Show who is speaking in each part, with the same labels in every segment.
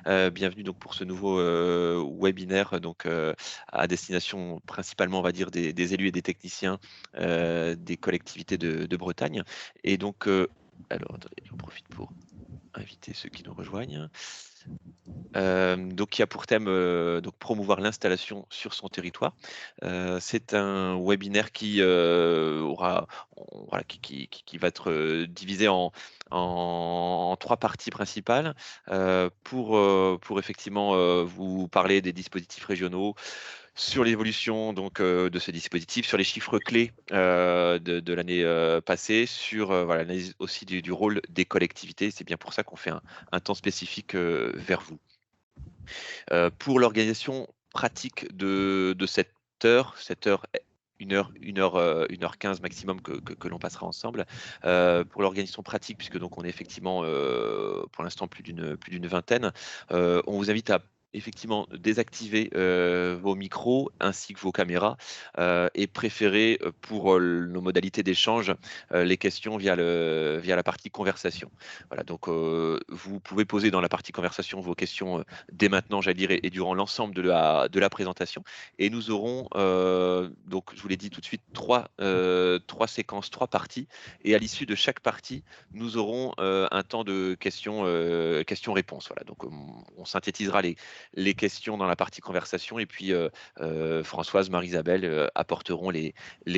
Speaker 1: Bienvenue donc pour ce nouveau webinaire donc, à destination principalement, on va dire, des élus et des techniciens des collectivités de Bretagne. Et donc, alors attendez, j'en profite pour inviter ceux qui nous rejoignent. Donc, qui a pour thème donc promouvoir l'installation sur son territoire. C'est un webinaire qui voilà, qui va être divisé en 3 parties principales pour effectivement vous parler des dispositifs régionaux, sur l'évolution donc de ce dispositif, sur les chiffres clés de l'année passée, sur voilà, l'analyse aussi du rôle des collectivités. C'est bien pour ça qu'on fait un temps spécifique vers vous. Pour l'organisation pratique de cette heure, 1h15 maximum que l'on passera ensemble. Pour l'organisation pratique, puisque donc on est effectivement pour l'instant plus d'une vingtaine, on vous invite à effectivement désactiver vos micros ainsi que vos caméras et préférer pour nos modalités d'échange les questions via la partie conversation. Voilà, donc vous pouvez poser dans la partie conversation vos questions dès maintenant, j'allais dire, et durant l'ensemble de la présentation. Et nous aurons, donc je vous l'ai dit tout de suite, trois séquences, 3 parties. Et à l'issue de chaque partie, nous aurons un temps de questions-réponses. Voilà, donc on synthétisera les questions dans la partie conversation, et puis Françoise, Marie-Isabelle apporteront les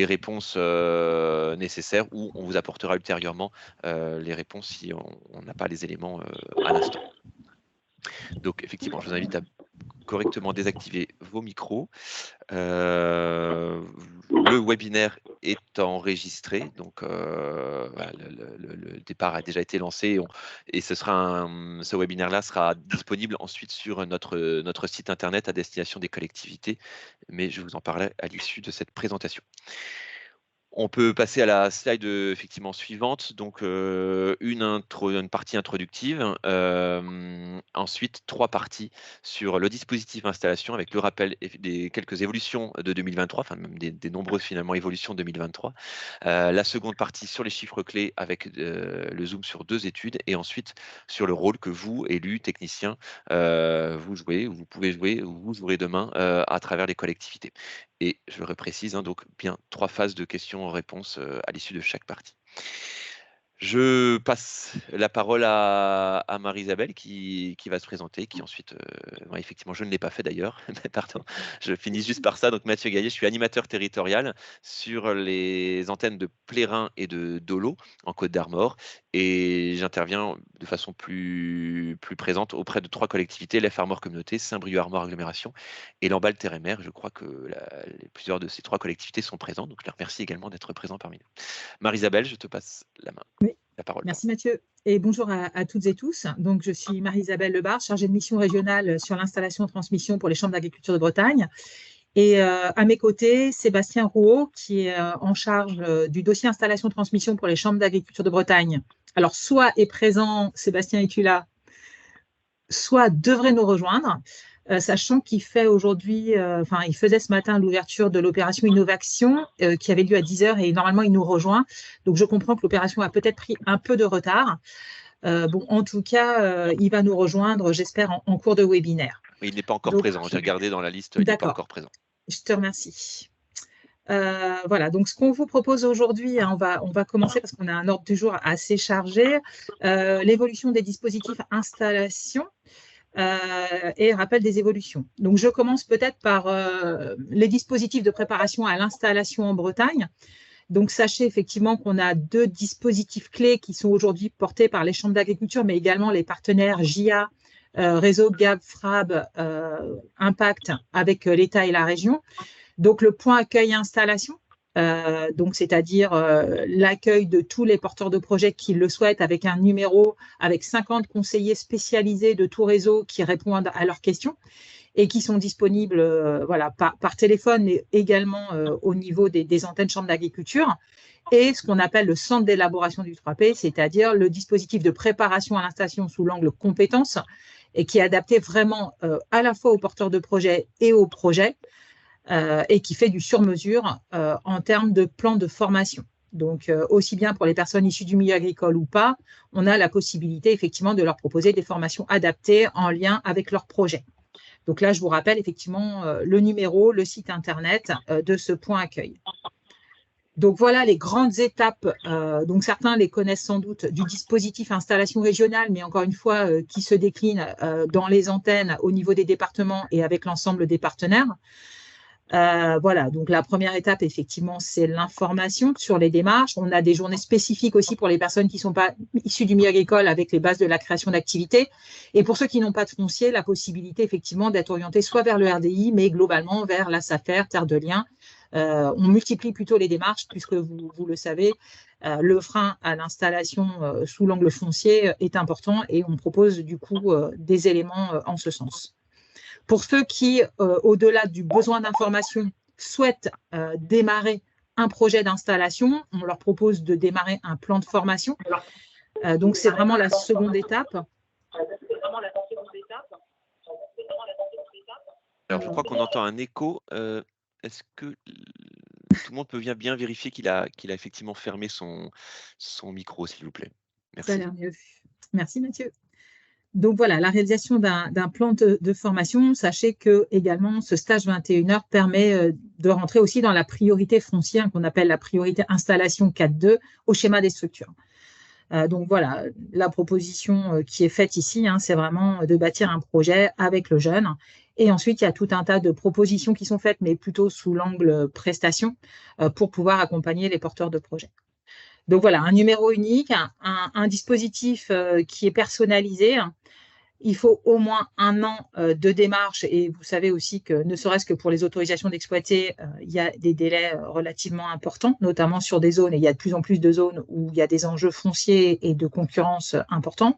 Speaker 1: réponses nécessaires, ou on vous apportera ultérieurement les réponses si on n'a pas les éléments à l'instant. Donc effectivement, je vous invite à correctement désactiver vos micros. Le webinaire est enregistré, donc voilà, le départ a déjà été lancé, et ce webinaire-là sera disponible ensuite sur notre site internet à destination des collectivités, mais je vous en parlerai à l'issue de cette présentation. On peut passer à la slide effectivement suivante, donc une partie introductive, ensuite 3 parties sur le dispositif installation avec le rappel et des quelques évolutions de 2023, enfin même des nombreuses finalement évolutions de 2023. La seconde partie sur les chiffres clés avec le zoom sur 2 études, et ensuite sur le rôle que vous, élus, techniciens, vous jouez, ou vous pouvez jouer, ou vous jouerez demain à travers les collectivités. Et je le reprécise, donc bien 3 phases de questions-réponses à l'issue de chaque partie. Je passe la parole à Marie-Isabelle qui va se présenter, qui ensuite, effectivement, je ne l'ai pas fait d'ailleurs, mais pardon, je finis juste par ça. Donc Mathieu Gaillet, je suis animateur territorial sur les antennes de Plérin et de Dolo en Côte d'Armor, et j'interviens de façon plus présente auprès de 3 collectivités, l'F Armor Communauté, Saint-Brieuc-Armor Agglomération et Lamballe-Terre-et-Mer. Je crois que plusieurs de ces 3 collectivités sont présentes, donc je les remercie également d'être présents parmi nous. Marie-Isabelle, je te passe la main.
Speaker 2: Oui.
Speaker 1: La parole.
Speaker 2: Merci Mathieu, et bonjour à toutes et tous. Donc, je suis Marie-Isabelle Lebar, chargée de mission régionale sur l'installation et transmission pour les chambres d'agriculture de Bretagne. Et à mes côtés, Sébastien Rouault, qui est en charge du dossier installation-transmission pour les chambres d'agriculture de Bretagne. Alors, soit est présent, Sébastien, es-tu là? Soit devrait nous rejoindre, sachant qu'il fait aujourd'hui, il faisait ce matin l'ouverture de l'opération Innovation qui avait lieu à 10h, et normalement il nous rejoint. Donc je comprends que l'opération a peut-être pris un peu de retard. En tout cas, il va nous rejoindre, j'espère, en cours de webinaire.
Speaker 1: Mais il n'est pas encore présent. J'ai regardé dans la liste, il n'est pas encore présent.
Speaker 2: Je te remercie. Voilà, donc ce qu'on vous propose aujourd'hui, on va commencer parce qu'on a un ordre du jour assez chargé. L'évolution des dispositifs installation et rappel des évolutions. Donc, je commence peut-être par les dispositifs de préparation à l'installation en Bretagne. Donc, sachez effectivement qu'on a 2 dispositifs clés qui sont aujourd'hui portés par les chambres d'agriculture, mais également les partenaires JA, Réseau Gab, FRAB, Impact avec l'État et la région. Donc, le point accueil installation, donc c'est-à-dire l'accueil de tous les porteurs de projets qui le souhaitent, avec un numéro, avec 50 conseillers spécialisés de tout réseau qui répondent à leurs questions et qui sont disponibles par téléphone, mais également au niveau des antennes chambres d'agriculture, et ce qu'on appelle le centre d'élaboration du 3P, c'est-à-dire le dispositif de préparation à l'installation sous l'angle compétences, et qui est adapté vraiment à la fois aux porteurs de projets et aux projets, et qui fait du sur-mesure en termes de plan de formation. Donc, aussi bien pour les personnes issues du milieu agricole ou pas, on a la possibilité effectivement de leur proposer des formations adaptées en lien avec leur projet. Donc là, je vous rappelle effectivement le numéro, le site internet de ce point accueil. Donc voilà les grandes étapes, donc certains les connaissent sans doute, du dispositif installation régionale, mais encore une fois, qui se décline dans les antennes au niveau des départements et avec l'ensemble des partenaires. Voilà, donc la première étape, effectivement, c'est l'information sur les démarches. On a des journées spécifiques aussi pour les personnes qui ne sont pas issues du milieu agricole avec les bases de la création d'activités. Et pour ceux qui n'ont pas de foncier, la possibilité, effectivement, d'être orientés soit vers le RDI, mais globalement vers la SAFER, Terre de Liens. On multiplie plutôt les démarches puisque vous le savez, le frein à l'installation sous l'angle foncier est important et on propose du coup des éléments en ce sens. Pour ceux qui, au-delà du besoin d'information, souhaitent démarrer un projet d'installation, on leur propose de démarrer un plan de formation. Donc, c'est vraiment la seconde étape.
Speaker 1: Alors, je crois qu'on entend un écho. Est-ce que tout le monde peut bien vérifier qu'il a effectivement fermé son micro, s'il vous plaît? Merci.
Speaker 2: Ça a l'air mieux. Merci, Mathieu. Donc voilà, la réalisation d'un plan de formation, sachez que également ce stage 21 heures permet de rentrer aussi dans la priorité foncière qu'on appelle la priorité installation 4.2 au schéma des structures. Donc voilà, la proposition qui est faite ici, c'est vraiment de bâtir un projet avec le jeune. Et ensuite, il y a tout un tas de propositions qui sont faites, mais plutôt sous l'angle prestation, pour pouvoir accompagner les porteurs de projets. Donc voilà, un numéro unique, un dispositif qui est personnalisé. Il faut au moins 1 an de démarche et vous savez aussi que ne serait-ce que pour les autorisations d'exploiter, il y a des délais relativement importants, notamment sur des zones, et il y a de plus en plus de zones où il y a des enjeux fonciers et de concurrence importants.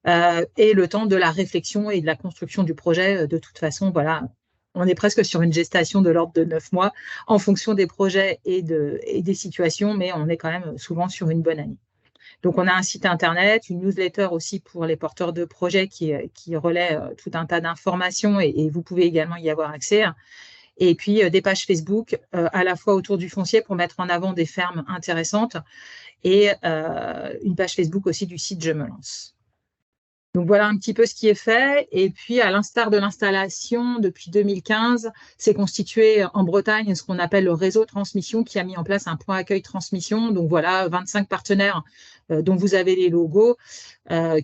Speaker 2: Et le temps de la réflexion et de la construction du projet, de toute façon, voilà, on est presque sur une gestation de l'ordre de 9 mois en fonction des projets et des situations, mais on est quand même souvent sur une bonne année. Donc, on a un site internet, une newsletter aussi pour les porteurs de projets qui relaie tout un tas d'informations et vous pouvez également y avoir accès. Et puis, des pages Facebook à la fois autour du foncier pour mettre en avant des fermes intéressantes et une page Facebook aussi du site Je me lance. Donc, voilà un petit peu ce qui est fait. Et puis, à l'instar de l'installation, depuis 2015, c'est constitué en Bretagne ce qu'on appelle le réseau transmission qui a mis en place un point accueil transmission. Donc, voilà, 25 partenaires dont vous avez les logos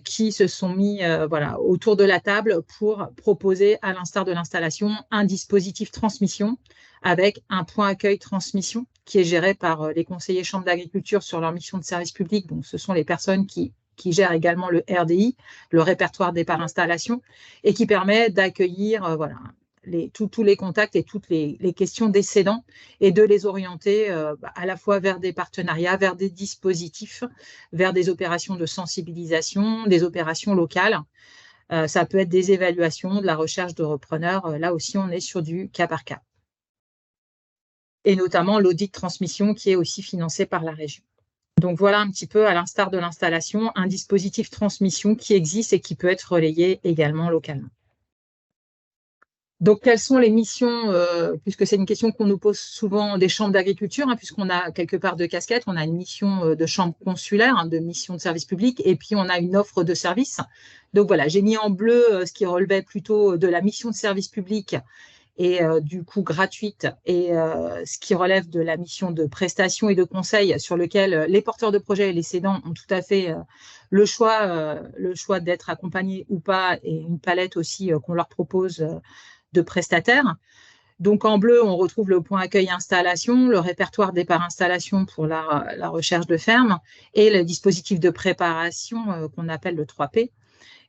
Speaker 2: qui se sont mis voilà, autour de la table pour proposer, à l'instar de l'installation, un dispositif transmission avec un point accueil transmission qui est géré par les conseillers chambres d'agriculture sur leur mission de service public. Donc, ce sont les personnes qui gère également le RDI, le répertoire départ installation, et qui permet d'accueillir voilà, tous les contacts et toutes les questions des cédants et de les orienter à la fois vers des partenariats, vers des dispositifs, vers des opérations de sensibilisation, des opérations locales. Ça peut être des évaluations, de la recherche de repreneurs. Là aussi, on est sur du cas par cas. Et notamment l'audit de transmission qui est aussi financé par la région. Donc voilà un petit peu, à l'instar de l'installation, un dispositif transmission qui existe et qui peut être relayé également localement. Donc, quelles sont les missions, puisque c'est une question qu'on nous pose souvent des chambres d'agriculture, puisqu'on a quelque part deux casquettes, on a une mission de chambre consulaire, de mission de service public, et puis on a une offre de service. Donc voilà, j'ai mis en bleu ce qui relevait plutôt de la mission de service public et du coup gratuite, et ce qui relève de la mission de prestation et de conseil sur lequel les porteurs de projets et les cédants ont tout à fait le choix d'être accompagnés ou pas, et une palette aussi qu'on leur propose de prestataires. Donc en bleu, on retrouve le point accueil installation, le répertoire départ installation pour la recherche de ferme et le dispositif de préparation qu'on appelle le 3P.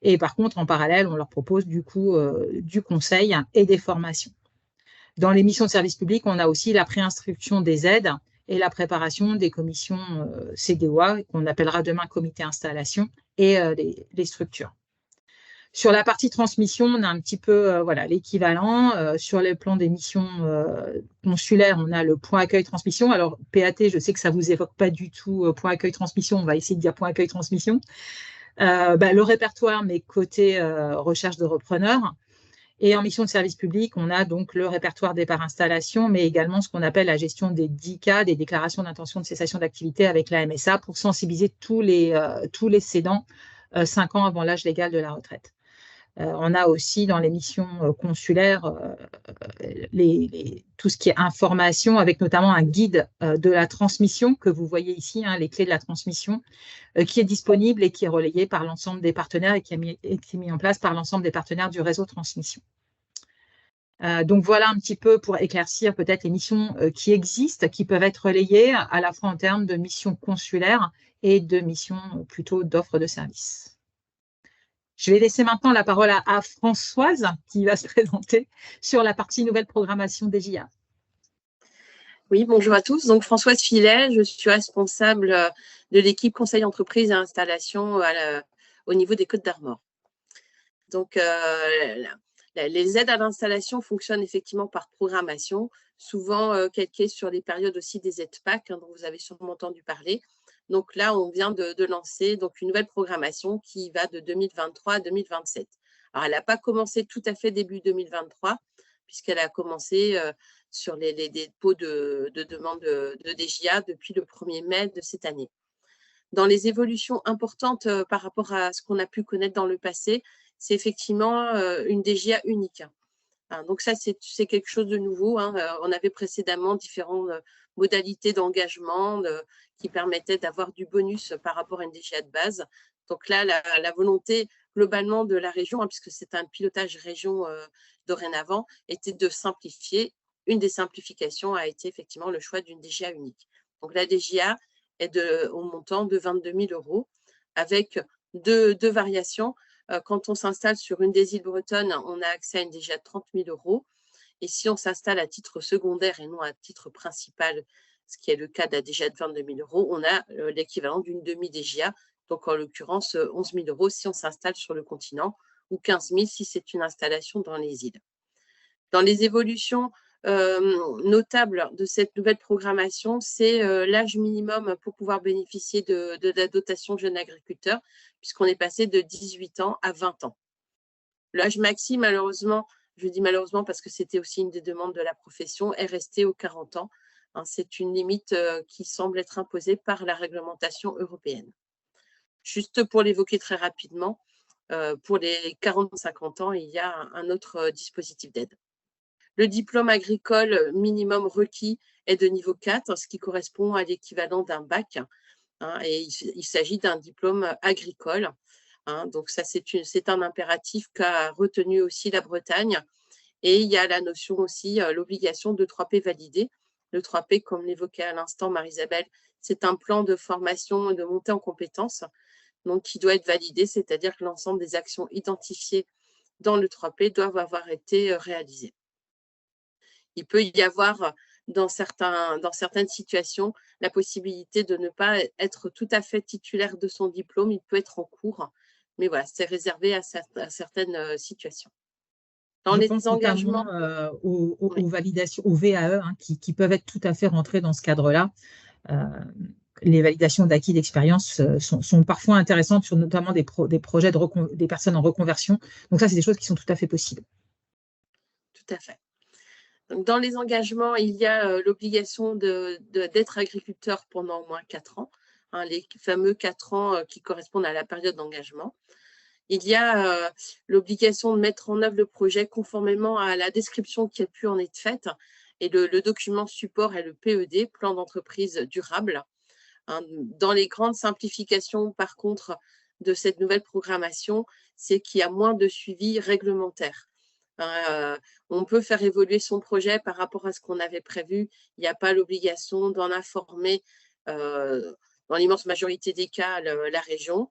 Speaker 2: Et par contre, en parallèle, on leur propose du coup du conseil et des formations. Dans les missions de service public, on a aussi la préinstruction des aides et la préparation des commissions CDOA, qu'on appellera demain comité installation, et les structures. Sur la partie transmission, on a un petit peu voilà, l'équivalent. Sur les plans des missions consulaires, on a le point accueil transmission. Alors, PAT, je sais que ça ne vous évoque pas du tout point accueil transmission. On va essayer de dire point accueil transmission. Le répertoire, mais côté recherche de repreneurs. Et en mission de service public, on a donc le répertoire des par installation, mais également ce qu'on appelle la gestion des DICA, des déclarations d'intention de cessation d'activité avec la MSA, pour sensibiliser tous les cédants 5 ans avant l'âge légal de la retraite. On a aussi dans les missions consulaires tout ce qui est information, avec notamment un guide de la transmission que vous voyez ici, hein, les clés de la transmission, qui est disponible et qui est relayé par l'ensemble des partenaires et qui est mis en place par l'ensemble des partenaires du réseau transmission. Donc voilà un petit peu pour éclaircir peut-être les missions qui existent, qui peuvent être relayées à la fois en termes de missions consulaires et de missions plutôt d'offres de services. Je vais laisser maintenant la parole à Françoise qui va se présenter sur la partie nouvelle programmation des JA.
Speaker 3: Oui, bonjour à tous. Donc Françoise Filet, je suis responsable de l'équipe conseil entreprise et installation au niveau des Côtes d'Armor. Donc les aides à l'installation fonctionnent effectivement par programmation, souvent calquées sur les périodes aussi des aides PAC, hein, dont vous avez sûrement entendu parler. Donc là, on vient de lancer donc, une nouvelle programmation qui va de 2023 à 2027. Alors, elle n'a pas commencé tout à fait début 2023, puisqu'elle a commencé sur les dépôts de demande de DGA depuis le 1er mai de cette année. Dans les évolutions importantes par rapport à ce qu'on a pu connaître dans le passé, c'est effectivement une DGA unique. Donc ça, c'est quelque chose de nouveau. Hein. On avait précédemment différentes modalités d'engagement qui permettaient d'avoir du bonus par rapport à une DGA de base. Donc là, la volonté globalement de la région, hein, puisque c'est un pilotage région dorénavant, était de simplifier. Une des simplifications a été effectivement le choix d'une DGA unique. Donc la DGA est au montant de 22 000 € avec deux variations. Quand on s'installe sur une des îles bretonnes, on a accès à une DGA de 30 000 €. Et si on s'installe à titre secondaire et non à titre principal, ce qui est le cas de la DGA de 22 000 €, on a l'équivalent d'une demi-DGA, donc en l'occurrence 11 000 € si on s'installe sur le continent ou 15 000 si c'est une installation dans les îles. Dans les évolutions notable de cette nouvelle programmation, c'est l'âge minimum pour pouvoir bénéficier de la dotation jeune agriculteur, puisqu'on est passé de 18 ans à 20 ans. L'âge maxi, malheureusement, je dis malheureusement parce que c'était aussi une des demandes de la profession, est resté aux 40 ans. Hein, c'est une limite qui semble être imposée par la réglementation européenne. Juste pour l'évoquer très rapidement, pour les 40-50 ans, il y a un autre dispositif d'aide. Le diplôme agricole minimum requis est de niveau 4, ce qui correspond à l'équivalent d'un bac. Hein, et il s'agit d'un diplôme agricole. Hein, donc ça, c'est un impératif qu'a retenu aussi la Bretagne. Et il y a la notion aussi, l'obligation de 3P validé. Le 3P, comme l'évoquait à l'instant Marie-Isabelle, c'est un plan de formation et de montée en compétences donc, qui doit être validé, c'est-à-dire que l'ensemble des actions identifiées dans le 3P doivent avoir été réalisées. Il peut y avoir dans certaines situations la possibilité de ne pas être tout à fait titulaire de son diplôme. Il peut être en cours, mais voilà, c'est réservé à certaines situations.
Speaker 2: Dans les engagements aux validations, aux VAE, hein, qui peuvent être tout à fait rentrés dans ce cadre-là. Les validations d'acquis d'expérience sont parfois intéressantes sur notamment des projets des personnes en reconversion. Donc ça, c'est des choses qui sont tout à fait possibles.
Speaker 3: Tout à fait. Donc, dans les engagements, il y a l'obligation d'être agriculteur pendant au moins 4 ans, hein, les fameux 4 ans qui correspondent à la période d'engagement. Il y a l'obligation de mettre en œuvre le projet conformément à la description qui a pu en être faite. Et le document support est le PED, plan d'entreprise durable. Hein, dans les grandes simplifications, par contre, de cette nouvelle programmation, c'est qu'il y a moins de suivi réglementaire. On peut faire évoluer son projet par rapport à ce qu'on avait prévu. Il n'y a pas l'obligation d'en informer, dans l'immense majorité des cas, la région.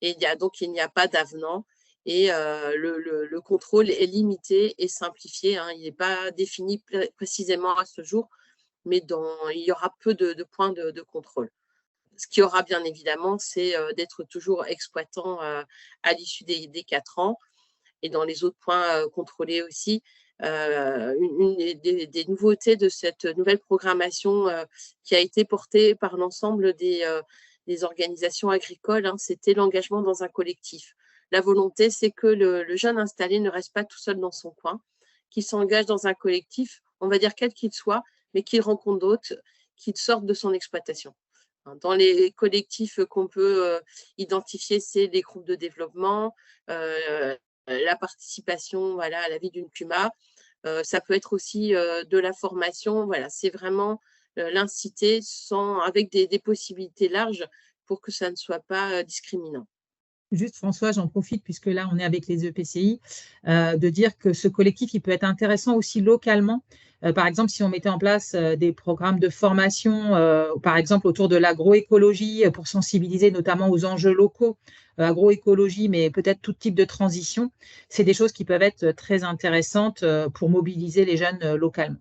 Speaker 3: Et il n'y a pas d'avenant. Et le contrôle est limité et simplifié. Hein. Il n'est pas défini précisément à ce jour, mais il y aura peu de points de contrôle. Ce qu'il y aura bien évidemment, c'est d'être toujours exploitant à l'issue des 4 ans. Et dans les autres points contrôlés aussi, une des nouveautés de cette nouvelle programmation qui a été portée par l'ensemble des organisations agricoles, hein, c'était l'engagement dans un collectif. la volonté, c'est que le jeune installé ne reste pas tout seul dans son coin, qu'il s'engage dans un collectif, on va dire quel qu'il soit, mais qu'il rencontre d'autres, qu'il sorte de son exploitation. Dans les collectifs qu'on peut identifier, c'est les groupes de développement, la participation à la vie d'une CUMA. Ça peut être aussi de la formation. Voilà, c'est vraiment l'inciter avec des possibilités larges pour que ça ne soit pas discriminant.
Speaker 2: Juste, François, j'en profite puisque là, on est avec les EPCI, de dire que ce collectif, il peut être intéressant aussi localement. Par exemple, si on mettait en place des programmes de formation, par exemple autour de l'agroécologie, pour sensibiliser notamment aux enjeux locaux, agroécologie, mais peut-être tout type de transition, c'est des choses qui peuvent être très intéressantes pour mobiliser les jeunes localement.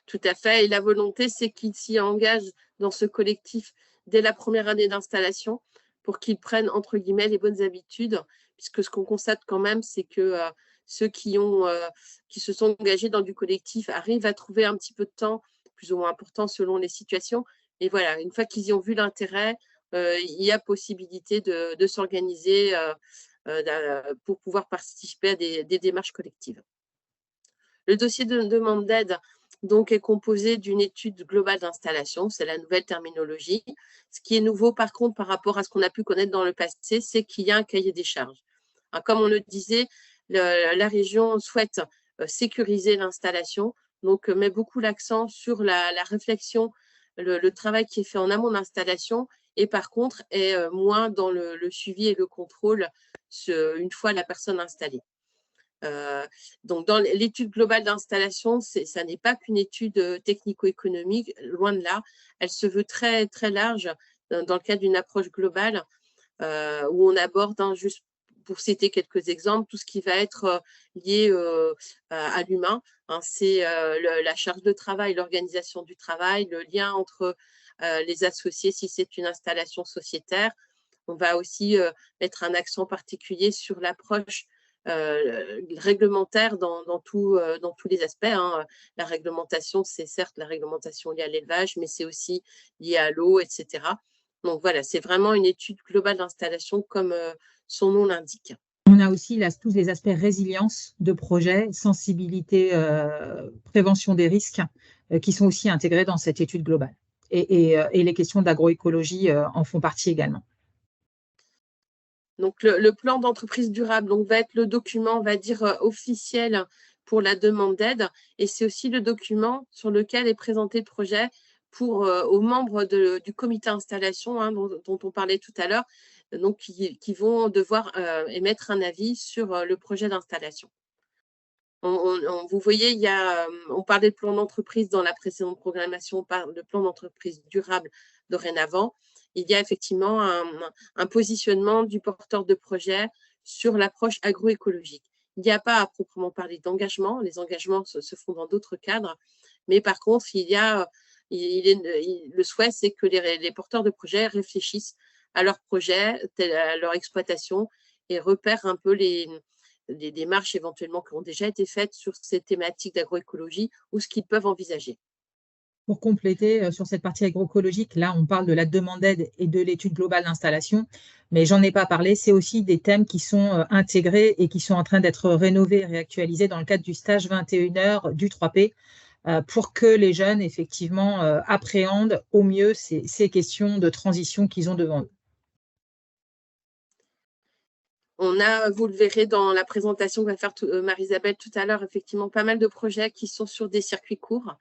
Speaker 3: Tout à fait. Et la volonté, c'est qu'ils s'y engagent dans ce collectif dès la première année d'installation pour qu'ils prennent, entre guillemets, les bonnes habitudes, puisque ce qu'on constate quand même, c'est que ceux qui se sont engagés dans du collectif arrivent à trouver un petit peu de temps, plus ou moins important selon les situations. Et voilà, une fois qu'ils y ont vu l'intérêt, il y a possibilité de s'organiser pour pouvoir participer à des démarches collectives. Le dossier de demande d'aide donc, est composé d'une étude globale d'installation, c'est la nouvelle terminologie. Ce qui est nouveau, par contre, par rapport à ce qu'on a pu connaître dans le passé, c'est qu'il y a un cahier des charges. Alors, comme on le disait, la région souhaite sécuriser l'installation, donc met beaucoup l'accent sur la réflexion, le travail qui est fait en amont d'installation, et par contre est moins dans le suivi et le contrôle une fois la personne installée. Donc, dans l'étude globale d'installation, ça n'est pas qu'une étude technico-économique, loin de là. Elle se veut très, très large dans le cadre d'une approche globale où on aborde, juste pour citer quelques exemples, tout ce qui va être lié à l'humain. C'est la charge de travail, l'organisation du travail, le lien entre les associés si c'est une installation sociétaire. On va aussi mettre un accent particulier sur l'approche réglementaire dans tous les aspects. La réglementation, c'est certes la réglementation liée à l'élevage, mais c'est aussi lié à l'eau, etc. Donc voilà, c'est vraiment une étude globale d'installation comme son nom l'indique.
Speaker 2: On a aussi tous les aspects résilience de projet, sensibilité, prévention des risques, qui sont aussi intégrés dans cette étude globale. Et les questions d'agroécologie en font partie également.
Speaker 3: Donc, le plan d'entreprise durable va être le document, on va dire, officiel pour la demande d'aide. Et c'est aussi le document sur lequel est présenté le projet aux membres du comité installation dont on parlait tout à l'heure, donc qui vont devoir émettre un avis sur le projet d'installation. Vous voyez, on parlait de plan d'entreprise dans la précédente programmation, on parle de plan d'entreprise durable dorénavant. Il y a effectivement un positionnement du porteur de projet sur l'approche agroécologique. Il n'y a pas à proprement parler d'engagement, les engagements se font dans d'autres cadres, mais par contre, le souhait, c'est que les porteurs de projet réfléchissent à leur projet, à leur exploitation et repèrent un peu les démarches éventuellement qui ont déjà été faites sur ces thématiques d'agroécologie ou ce qu'ils peuvent envisager.
Speaker 2: Pour compléter sur cette partie agroécologique, là, on parle de la demande d'aide et de l'étude globale d'installation, mais j'en ai pas parlé. C'est aussi des thèmes qui sont intégrés et qui sont en train d'être rénovés et réactualisés dans le cadre du stage 21 heures du 3P pour que les jeunes, effectivement, appréhendent au mieux ces questions de transition qu'ils ont devant eux.
Speaker 3: On a, vous le verrez dans la présentation que va faire Marie-Isabelle tout à l'heure, effectivement, pas mal de projets qui sont sur des circuits courts.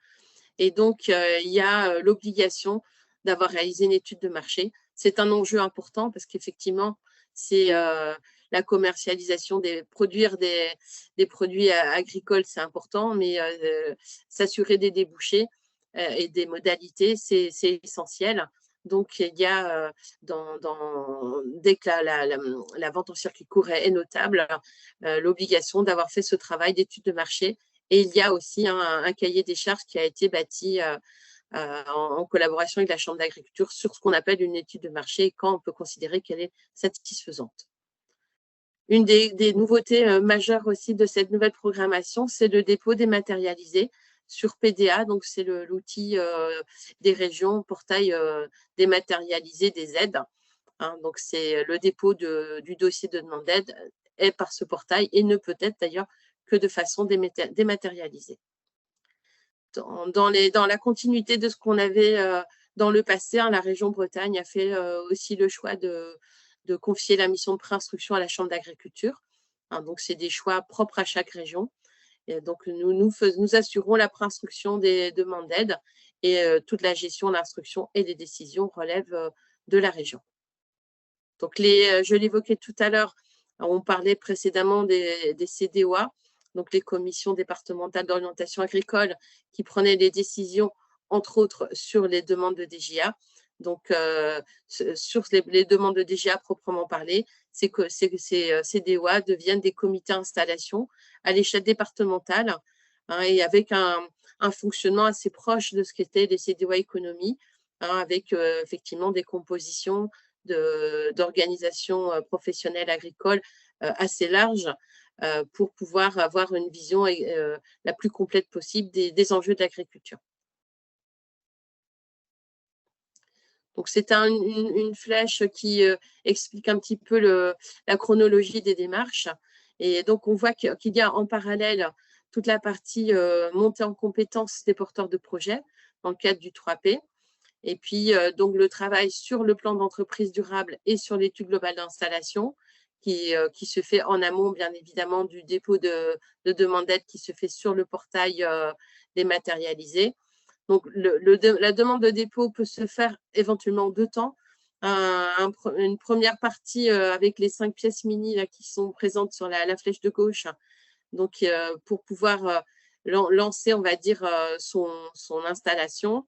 Speaker 3: Et donc, il y a l'obligation d'avoir réalisé une étude de marché. C'est un enjeu important parce qu'effectivement, c'est la commercialisation, produire des produits agricoles, c'est important, mais s'assurer des débouchés et des modalités, c'est essentiel. Donc, il y a, dès que la vente en circuit court est notable, l'obligation d'avoir fait ce travail d'étude de marché. Et il y a aussi un cahier des charges qui a été bâti en collaboration avec la Chambre d'agriculture sur ce qu'on appelle une étude de marché et quand on peut considérer qu'elle est satisfaisante. Une des nouveautés majeures aussi de cette nouvelle programmation, c'est le dépôt dématérialisé sur PDA. Donc, c'est l'outil des régions, portail dématérialisé des aides. Donc, c'est le dépôt du dossier de demande d'aide est par ce portail et ne peut être d'ailleurs que de façon dématérialisée. Dans la continuité de ce qu'on avait dans le passé, la région Bretagne a fait aussi le choix de confier la mission de préinstruction à la Chambre d'agriculture. Donc, c'est des choix propres à chaque région. Et donc, nous assurons la préinstruction des demandes d'aide et toute la gestion de l'instruction et des décisions relève de la région. Donc, je l'évoquais tout à l'heure, on parlait précédemment des CDOA, donc les commissions départementales d'orientation agricole qui prenaient des décisions, entre autres, sur les demandes de DGA. Donc, sur les demandes de DGA proprement parlé, c'est que ces CDOA deviennent des comités installation à l'échelle départementale et avec un fonctionnement assez proche de ce qu'étaient les CDOA économie, avec effectivement des compositions d'organisations professionnelles agricoles assez larges pour pouvoir avoir une vision la plus complète possible des enjeux de l'agriculture. Donc, c'est une flèche qui explique un petit peu la chronologie des démarches. Et donc, on voit qu'il y a en parallèle toute la partie montée en compétences des porteurs de projets dans le cadre du 3P. Et puis, donc, le travail sur le plan d'entreprise durable et sur l'étude globale d'installation qui se fait en amont, bien évidemment, du dépôt de demande d'aide qui se fait sur le portail dématérialisé. Donc, la demande de dépôt peut se faire éventuellement en 2 temps. Une première partie avec les 5 pièces mini là, qui sont présentes sur la flèche de gauche, donc pour pouvoir lancer, on va dire, son installation,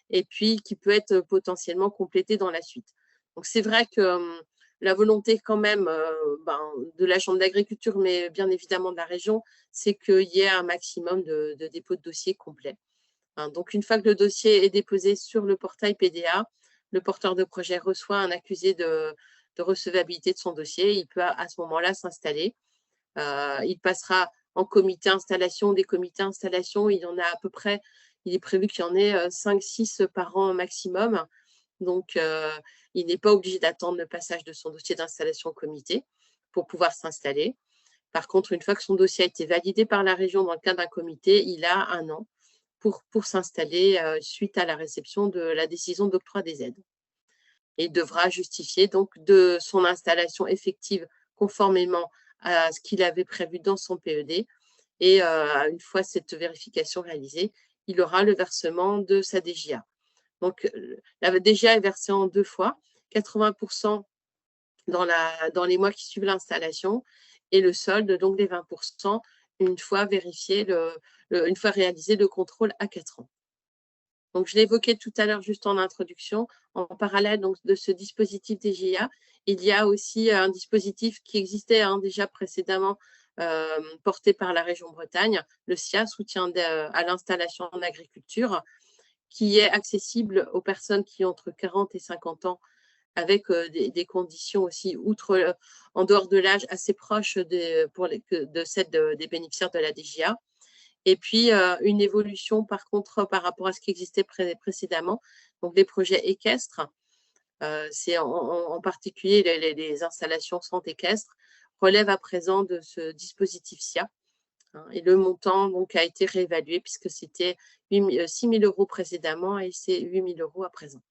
Speaker 3: et puis qui peut être potentiellement complétée dans la suite. Donc, c'est vrai que la volonté quand même de la Chambre d'agriculture, mais bien évidemment de la région, c'est qu'il y ait un maximum de dépôts de dossiers complets. Donc, une fois que le dossier est déposé sur le portail PDA, le porteur de projet reçoit un accusé de recevabilité de son dossier. Il peut à ce moment-là s'installer. Il passera en comité installation. Des comités installation, il y en a à peu près, il est prévu qu'il y en ait 5-6 par an maximum. Donc, il n'est pas obligé d'attendre le passage de son dossier d'installation au comité pour pouvoir s'installer. Par contre, une fois que son dossier a été validé par la région dans le cadre d'un comité, il a 1 an pour s'installer suite à la réception de la décision d'octroi des aides. Et devra justifier donc de son installation effective conformément à ce qu'il avait prévu dans son PED. Et une fois cette vérification réalisée, il aura le versement de sa DGA. Donc, la DGA est versée en 2 fois, 80% dans les mois qui suivent l'installation et le solde, donc les 20%, une fois vérifié, une fois réalisé le contrôle à 4 ans. Donc, je l'évoquais tout à l'heure juste en introduction. En parallèle donc, de ce dispositif DGA, il y a aussi un dispositif qui existait déjà précédemment porté par la région Bretagne, le SIA, soutien à l'installation en agriculture, qui est accessible aux personnes qui ont entre 40 et 50 ans avec des conditions aussi, en dehors de l'âge, assez proches de celles des bénéficiaires de la DGA. Et puis, une évolution, par contre, par rapport à ce qui existait précédemment, donc les projets équestres, c'est en particulier les installations centres équestres, relèvent à présent de ce dispositif SIA. Et le montant donc, a été réévalué puisque c'était 6 000 € précédemment et c'est 8 000 € à présent.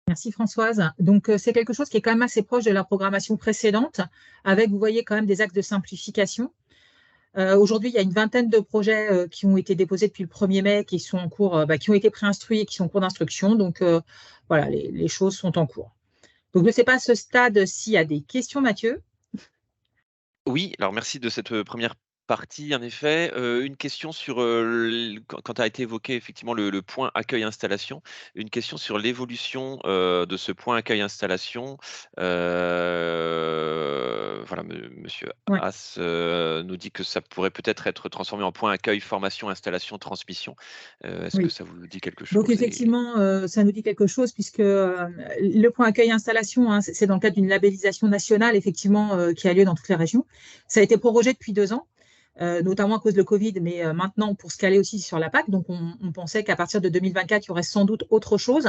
Speaker 2: Merci Françoise. Donc, c'est quelque chose qui est quand même assez proche de la programmation précédente, avec, vous voyez, quand même des axes de simplification. Aujourd'hui, il y a une vingtaine de projets qui ont été déposés depuis le 1er mai, qui sont en cours, qui ont été préinstruits et qui sont en cours d'instruction. Donc, voilà, les choses sont en cours. Donc, je ne sais pas à ce stade s'il y a des questions, Mathieu.
Speaker 1: Oui, alors merci de cette première partie, en effet. Une question sur, quand a été évoqué effectivement le point accueil-installation, une question sur l'évolution de ce point accueil-installation. Voilà, monsieur
Speaker 2: Ouais.
Speaker 1: Haas nous dit que ça pourrait peut-être être transformé en point accueil, formation, installation, transmission. Est-ce que ça vous dit quelque chose?
Speaker 2: Donc, effectivement, ça nous dit quelque chose puisque le point accueil-installation, c'est dans le cadre d'une labellisation nationale, effectivement, qui a lieu dans toutes les régions. Ça a été prorogé depuis 2 ans. notamment à cause de le Covid, mais maintenant pour se caler aussi sur la PAC. Donc, on pensait qu'à partir de 2024, il y aurait sans doute autre chose.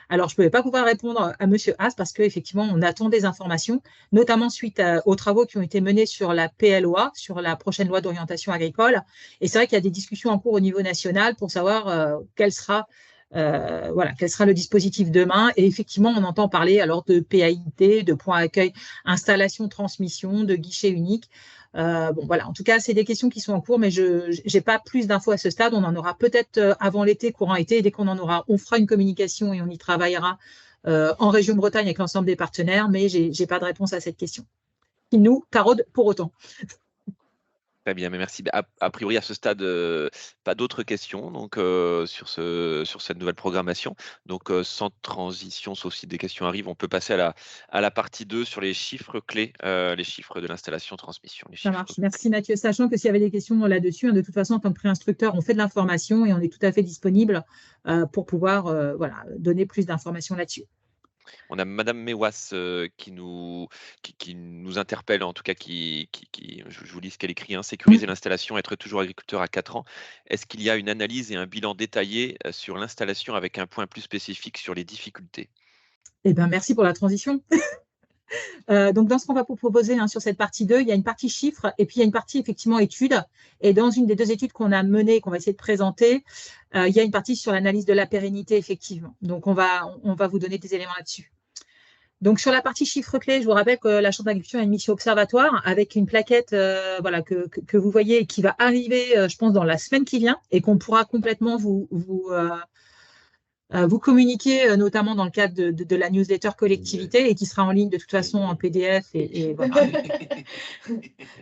Speaker 2: Alors, je ne pouvais pas pouvoir répondre à Monsieur Haas parce qu'effectivement, on attend des informations, notamment suite aux travaux qui ont été menés sur la PLOA, sur la prochaine loi d'orientation agricole. Et c'est vrai qu'il y a des discussions en cours au niveau national pour savoir quel sera le dispositif demain. Et effectivement, on entend parler alors de PAIT, de points accueil, installation, transmission, de guichet unique. En tout cas, c'est des questions qui sont en cours, mais je n'ai pas plus d'infos à ce stade. On en aura peut-être avant l'été, courant été, et dès qu'on en aura, on fera une communication et on y travaillera en région Bretagne avec l'ensemble des partenaires, mais je n'ai pas de réponse à cette question, qui nous taraude pour autant.
Speaker 1: Très bien, mais merci. A priori, à ce stade, pas d'autres questions donc, sur cette nouvelle programmation. Donc, sans transition, sauf si des questions arrivent, on peut passer à la partie 2 sur les chiffres clés, les chiffres de l'installation-transmission.
Speaker 2: Ça marche. Merci Mathieu. Sachant que s'il y avait des questions là-dessus, de toute façon, en tant que pré-instructeur, on fait de l'information et on est tout à fait disponible pour pouvoir donner plus d'informations là-dessus.
Speaker 1: On a Madame Mewas qui nous interpelle, en tout cas, je vous lis ce qu'elle écrit, hein, sécuriser l'installation, être toujours agriculteur à 4 ans. Est-ce qu'il y a une analyse et un bilan détaillé sur l'installation avec un point plus spécifique sur les difficultés?
Speaker 2: Eh bien, merci pour la transition. Donc, dans ce qu'on va vous proposer sur cette partie 2, il y a une partie chiffres et puis il y a une partie effectivement études. Et dans une des 2 études qu'on a menées, qu'on va essayer de présenter, il y a une partie sur l'analyse de la pérennité, effectivement. Donc, on va vous donner des éléments là-dessus. Donc, sur la partie chiffres clés, je vous rappelle que la Chambre d'agriculture a une mission observatoire avec une plaquette que vous voyez et qui va arriver, je pense, dans la semaine qui vient et qu'on pourra complètement vous communiquer, notamment dans le cadre de la newsletter collectivité et qui sera en ligne de toute façon en PDF. Et voilà.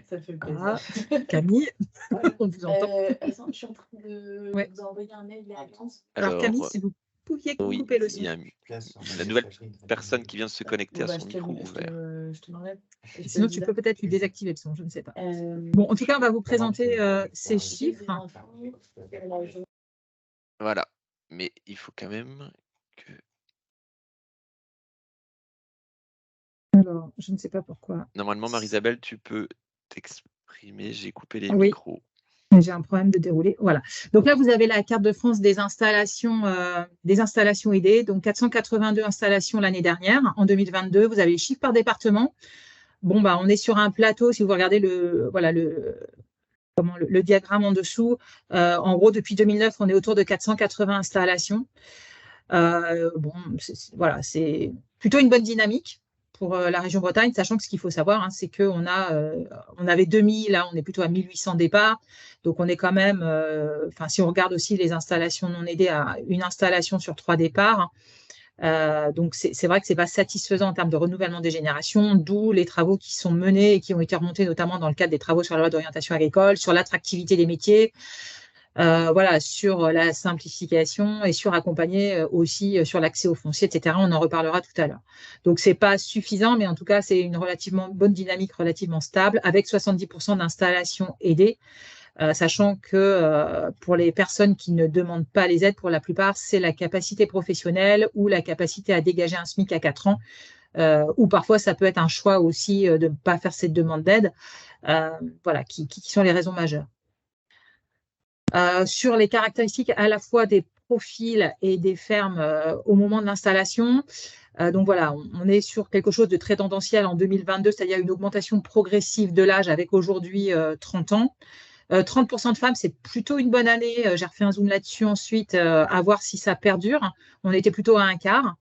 Speaker 4: Ça fait plaisir.
Speaker 2: Camille, on vous entend.
Speaker 4: Je suis en train de vous envoyer un mail.
Speaker 2: Alors, Camille, si vous pouviez couper le son.
Speaker 1: La nouvelle personne qui vient de se connecter à son micro ouvert.
Speaker 4: Je te l'enlève.
Speaker 2: Sinon, tu peux peut-être lui désactiver le son, je ne sais pas. Bon, en tout cas, on va vous présenter ces chiffres.
Speaker 1: Voilà. Mais il faut quand même que…
Speaker 2: Alors, je ne sais pas pourquoi.
Speaker 1: Normalement, Marie-Isabelle, tu peux t'exprimer. J'ai coupé les
Speaker 2: Oui.
Speaker 1: micros.
Speaker 2: J'ai un problème de déroulé. Voilà. Donc là, vous avez la carte de France des installations aidées. Donc 482 installations l'année dernière. En 2022, vous avez les chiffres par département. Bon, on est sur un plateau. Si vous regardez le diagramme en dessous, en gros, depuis 2009, on est autour de 480 installations. C'est plutôt une bonne dynamique pour la région Bretagne, sachant que ce qu'il faut savoir, c'est qu'on avait 2000, là, on est plutôt à 1800 départs. Donc, on est quand même, si on regarde aussi les installations non aidées, à une installation sur 3 départs. Donc, c'est vrai que ce n'est pas satisfaisant en termes de renouvellement des générations, d'où les travaux qui sont menés et qui ont été remontés notamment dans le cadre des travaux sur la loi d'orientation agricole, sur l'attractivité des métiers, sur la simplification et sur accompagner aussi sur l'accès au foncier, etc. On en reparlera tout à l'heure. Donc, ce n'est pas suffisant, mais en tout cas, c'est une relativement bonne dynamique, relativement stable, avec 70% d'installations aidées. Sachant que pour les personnes qui ne demandent pas les aides, pour la plupart, c'est la capacité professionnelle ou la capacité à dégager un SMIC à 4 ans, ou parfois ça peut être un choix aussi de ne pas faire cette demande d'aide, qui sont les raisons majeures. Sur les caractéristiques à la fois des profils et des fermes au moment de l'installation, on est sur quelque chose de très tendanciel en 2022, c'est-à-dire une augmentation progressive de l'âge avec aujourd'hui 30 ans. 30% de femmes, c'est plutôt une bonne année. J'ai refait un zoom là-dessus ensuite, à voir si ça perdure. On était plutôt à un quart.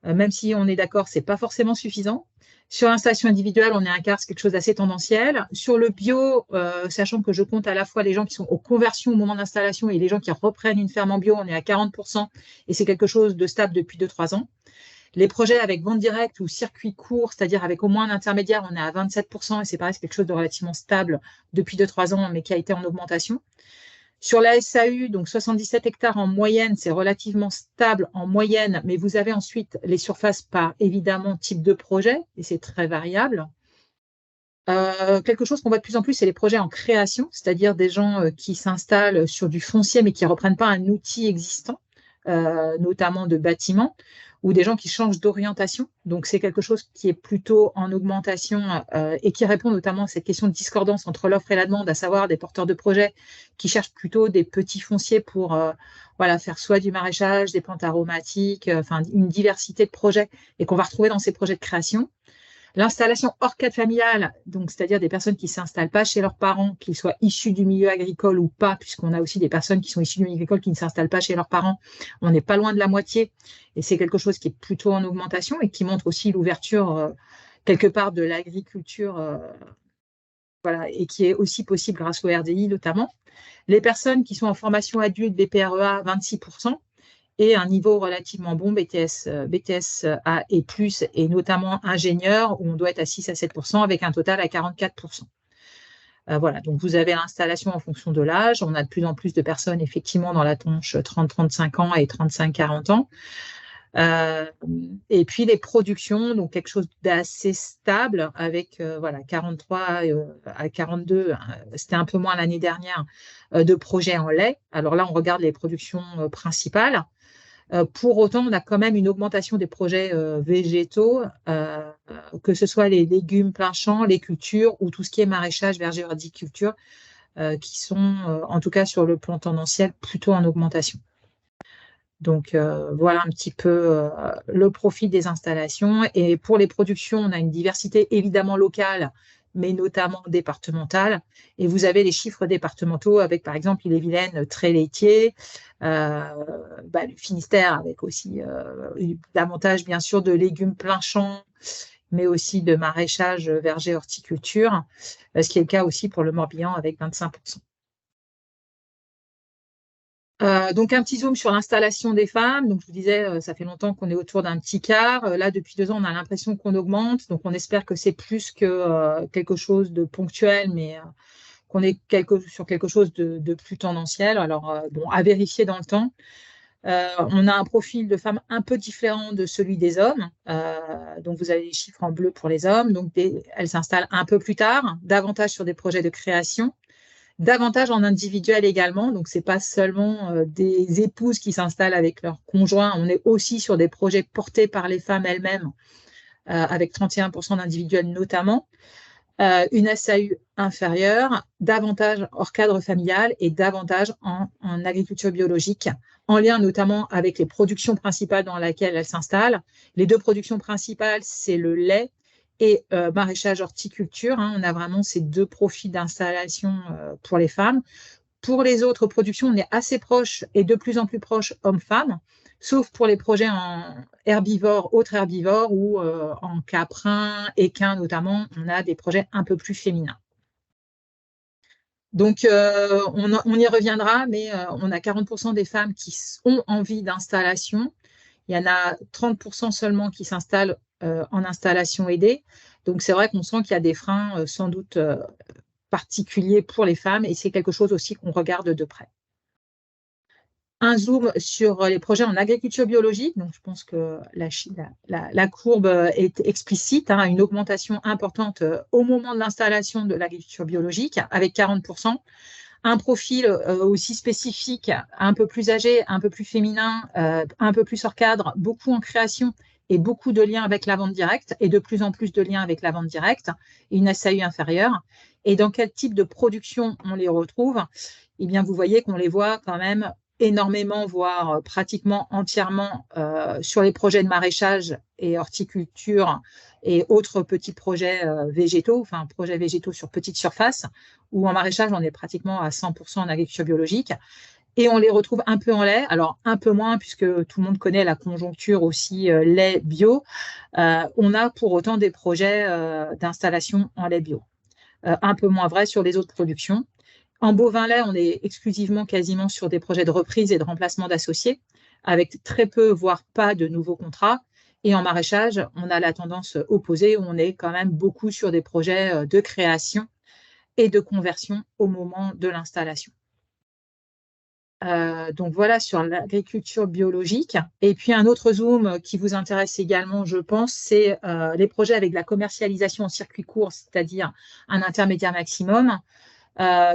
Speaker 2: Même si on est d'accord, ce n'est pas forcément suffisant. Sur l'installation individuelle, on est à un quart, c'est quelque chose d'assez tendanciel. Sur le bio, sachant que je compte à la fois les gens qui sont aux conversions au moment d'installation et les gens qui reprennent une ferme en bio, on est à 40% et c'est quelque chose de stable depuis 2-3 ans. Les projets avec vente directe ou circuit court, c'est-à-dire avec au moins un intermédiaire, on est à 27% et c'est pareil, c'est quelque chose de relativement stable depuis 2-3 ans, mais qui a été en augmentation. Sur la SAU, donc 77 hectares en moyenne, c'est relativement stable en moyenne, mais vous avez ensuite les surfaces par évidemment type de projet et c'est très variable. Quelque chose qu'on voit de plus en plus, c'est les projets en création, c'est-à-dire des gens qui s'installent sur du foncier mais qui ne reprennent pas un outil existant, notamment de bâtiment, ou des gens qui changent d'orientation. Donc, c'est quelque chose qui est plutôt en augmentation et qui répond notamment à cette question de discordance entre l'offre et la demande, à savoir des porteurs de projets qui cherchent plutôt des petits fonciers pour voilà, faire soit du maraîchage, des plantes aromatiques, enfin une diversité de projets et qu'on va retrouver dans ces projets de création. L'installation hors cadre familial, donc c'est-à-dire des personnes qui ne s'installent pas chez leurs parents, qu'ils soient issus du milieu agricole ou pas, puisqu'on a aussi des personnes qui sont issues du milieu agricole qui ne s'installent pas chez leurs parents. On n'est pas loin de la moitié et c'est quelque chose qui est plutôt en augmentation et qui montre aussi l'ouverture quelque part de l'agriculture voilà, et qui est aussi possible grâce au RDI notamment. Les personnes qui sont en formation adulte, BPREA, 26%. Et un niveau relativement bon, BTS A et plus, et notamment ingénieur, où on doit être à 6 à 7%, avec un total à 44%. Voilà, donc vous avez l'installation en fonction de l'âge. On a de plus en plus de personnes, effectivement, dans la tranche 30-35 ans et 35-40 ans. Et puis les productions, donc quelque chose d'assez stable, avec voilà, 43 à 42, c'était un peu moins l'année dernière, de projets en lait. Alors là, on regarde les productions principales. Pour autant, on a quand même une augmentation des projets végétaux, que ce soit les légumes plein champ, les cultures ou tout ce qui est maraîchage, verger, horticulture, qui sont, en tout cas sur le plan tendanciel, plutôt en augmentation. Donc, voilà un petit peu le profil des installations. Et pour les productions, on a une diversité évidemment locale, mais notamment départementale. Et vous avez les chiffres départementaux avec, par exemple, l'Ille-et-Vilaine, très laitier, le Finistère avec aussi davantage, bien sûr, de légumes plein champ, mais aussi de maraîchage, verger, horticulture, ce qui est le cas aussi pour le Morbihan avec 25%. Donc, un petit zoom sur l'installation des femmes. Donc, je vous disais, ça fait longtemps qu'on est autour d'un petit quart. Là, depuis 2 ans, on a l'impression qu'on augmente. Donc, on espère que c'est plus que quelque chose de ponctuel, mais qu'on est sur quelque chose de plus tendanciel. Alors, bon, à vérifier dans le temps. On a un profil de femmes un peu différent de celui des hommes. Donc, vous avez les chiffres en bleu pour les hommes. Donc, elles s'installent un peu plus tard, davantage sur des projets de création. Davantage en individuel également, donc ce n'est pas seulement des épouses qui s'installent avec leurs conjoints, on est aussi sur des projets portés par les femmes elles-mêmes, avec 31% d'individuels notamment, une SAU inférieure, davantage hors cadre familial et davantage en agriculture biologique, en lien notamment avec les productions principales dans lesquelles elles s'installent. Les 2 productions principales, c'est le lait et maraîchage horticulture. On a vraiment ces 2 profils d'installation pour les femmes. Pour les autres productions, on est assez proche et de plus en plus proche hommes-femmes, sauf pour les projets en herbivores, autres herbivores, ou en caprins, équins notamment, on a des projets un peu plus féminins. Donc, on y reviendra, mais on a 40% des femmes qui ont envie d'installation. Il y en a 30% seulement qui s'installent en installation aidée. Donc, c'est vrai qu'on sent qu'il y a des freins sans doute particuliers pour les femmes et c'est quelque chose aussi qu'on regarde de près. Un zoom sur les projets en agriculture biologique. Donc, je pense que la courbe est explicite, une augmentation importante au moment de l'installation de l'agriculture biologique avec 40%. Un profil aussi spécifique, un peu plus âgé, un peu plus féminin, un peu plus hors cadre, beaucoup en création et beaucoup de liens avec la vente directe et de plus en plus de liens avec la vente directe et une SAU inférieure. Et dans quel type de production on les retrouve? Eh bien, vous voyez qu'on les voit quand même énormément, voire pratiquement entièrement sur les projets de maraîchage et horticulture et autres petits projets végétaux, enfin projets végétaux sur petite surface, où en maraîchage, on est pratiquement à 100% en agriculture biologique. Et on les retrouve un peu en lait, alors un peu moins puisque tout le monde connaît la conjoncture aussi lait bio. On a pour autant des projets d'installation en lait bio. Un peu moins vrai sur les autres productions. En bovin lait, on est exclusivement quasiment sur des projets de reprise et de remplacement d'associés, avec très peu, voire pas de nouveaux contrats. Et en maraîchage, on a la tendance opposée, où on est quand même beaucoup sur des projets de création et de conversion au moment de l'installation. Donc voilà sur l'agriculture biologique. Et puis un autre zoom qui vous intéresse également, je pense, c'est les projets avec la commercialisation en circuit court, c'est-à-dire un intermédiaire maximum.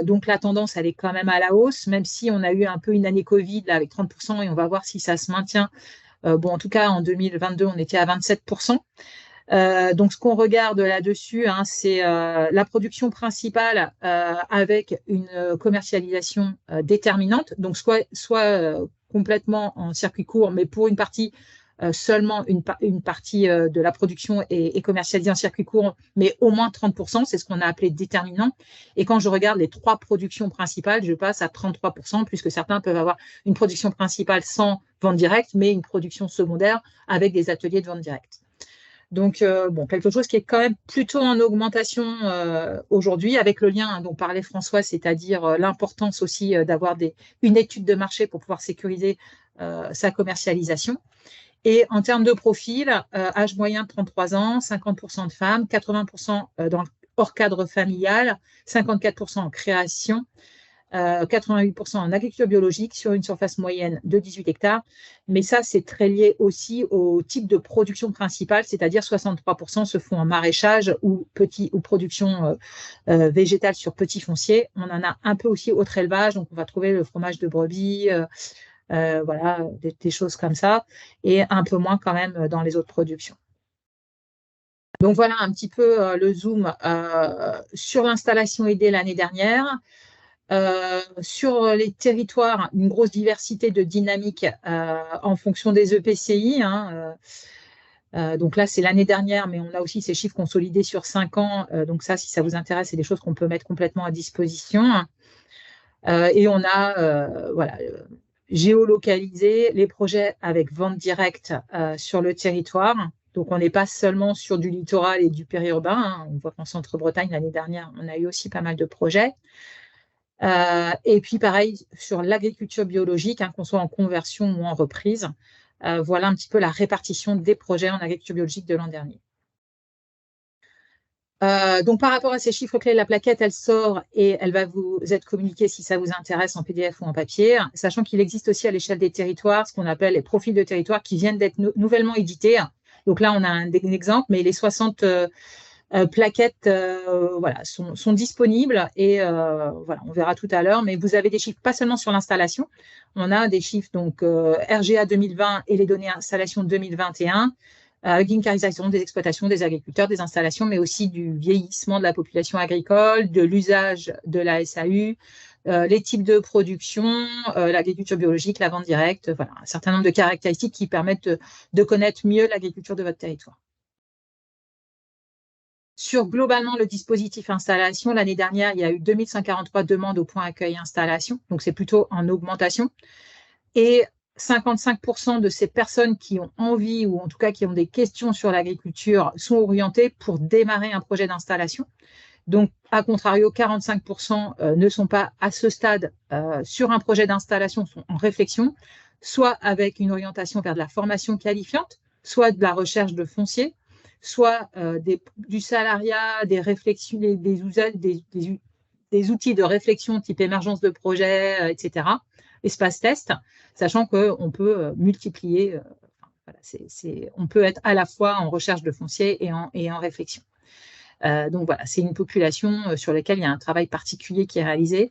Speaker 2: Donc la tendance, elle est quand même à la hausse, même si on a eu un peu une année Covid là, avec 30% et on va voir si ça se maintient Bon, en tout cas, en 2022, on était à 27%. Donc, ce qu'on regarde là-dessus, hein, c'est la production principale avec une commercialisation déterminante. Donc, soit complètement en circuit court, mais pour une partie, seulement une partie de la production est commercialisée en circuit court, mais au moins 30%, c'est ce qu'on a appelé déterminant. Et quand je regarde les 3 productions principales, je passe à 33%, puisque certains peuvent avoir une production principale sans vente directe, mais une production secondaire avec des ateliers de vente directe. Donc, bon, quelque chose qui est quand même plutôt en augmentation aujourd'hui, avec le lien dont parlait François, c'est-à-dire l'importance aussi d'avoir une étude de marché pour pouvoir sécuriser sa commercialisation. Et en termes de profil, âge moyen de 33 ans, 50% de femmes, 80% hors cadre familial, 54% en création, 88% en agriculture biologique sur une surface moyenne de 18 hectares. Mais ça, c'est très lié aussi au type de production principale, c'est-à-dire 63% se font en maraîchage ou production végétale sur petit foncier. On en a un peu aussi autre élevage, donc on va trouver le fromage de brebis, voilà, des choses comme ça, et un peu moins quand même dans les autres productions. Donc voilà un petit peu le zoom sur l'installation aidée l'année dernière. Sur les territoires, une grosse diversité de dynamiques en fonction des EPCI. Hein, donc là, c'est l'année dernière, mais on a aussi ces chiffres consolidés sur 5 ans. Donc ça, si ça vous intéresse, c'est des choses qu'on peut mettre complètement à disposition. Et on a voilà, géolocalisé les projets avec vente directe sur le territoire. Donc, on n'est pas seulement sur du littoral et du périurbain. Hein. On voit qu'en Centre-Bretagne, l'année dernière, on a eu aussi pas mal de projets. Et puis, pareil, sur l'agriculture biologique, hein, qu'on soit en conversion ou en reprise, voilà un petit peu la répartition des projets en agriculture biologique de l'an dernier. Donc, par rapport à ces chiffres clés, la plaquette, elle sort et elle va vous être communiquée si ça vous intéresse en PDF ou en papier, sachant qu'il existe aussi à l'échelle des territoires ce qu'on appelle les profils de territoire qui viennent d'être nouvellement édités. Donc là, on a un exemple, mais les 60 plaquettes voilà, sont disponibles et voilà, on verra tout à l'heure. Mais vous avez des chiffres pas seulement sur l'installation, on a des chiffres donc RGA 2020 et les données installation 2021, avec une caractérisation des exploitations, des agriculteurs, des installations, mais aussi du vieillissement de la population agricole, de l'usage de la SAU, les types de production, l'agriculture biologique, la vente directe, voilà, un certain nombre de caractéristiques qui permettent de connaître mieux l'agriculture de votre territoire. Sur globalement le dispositif installation, l'année dernière, il y a eu 2143 demandes au point accueil installation, donc c'est plutôt en augmentation. Et 55% de ces personnes qui ont envie ou en tout cas qui ont des questions sur l'agriculture sont orientées pour démarrer un projet d'installation. Donc, à contrario, 45% ne sont pas à ce stade sur un projet d'installation, sont en réflexion, soit avec une orientation vers de la formation qualifiante, soit de la recherche de foncier, soit du salariat, des réflexions, des outils de réflexion type émergence de projet, etc., espace test, sachant qu'on peut multiplier, voilà, on peut être à la fois en recherche de foncier et en réflexion. Donc voilà, c'est une population sur laquelle il y a un travail particulier qui est réalisé,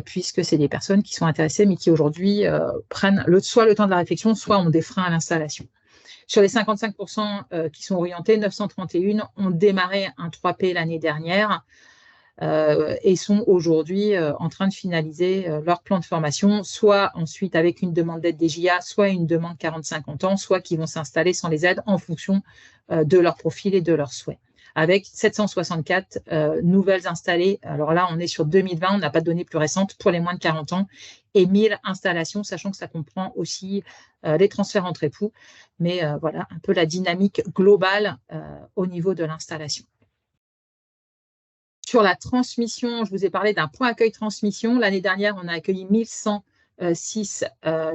Speaker 2: puisque c'est des personnes qui sont intéressées, mais qui aujourd'hui prennent soit le temps de la réflexion, soit ont des freins à l'installation. Sur les 55% qui sont orientés, 931 ont démarré un 3P l'année dernière et sont aujourd'hui en train de finaliser leur plan de formation, soit ensuite avec une demande d'aide des JA, soit une demande 40-50 ans, soit qui vont s'installer sans les aides en fonction de leur profil et de leurs souhaits. Avec 764 nouvelles installées. Alors là, on est sur 2020, on n'a pas de données plus récentes pour les moins de 40 ans, et 1000 installations, sachant que ça comprend aussi les transferts entre époux. Mais voilà un peu la dynamique globale au niveau de l'installation. Sur la transmission, je vous ai parlé d'un point accueil transmission. L'année dernière, on a accueilli 1106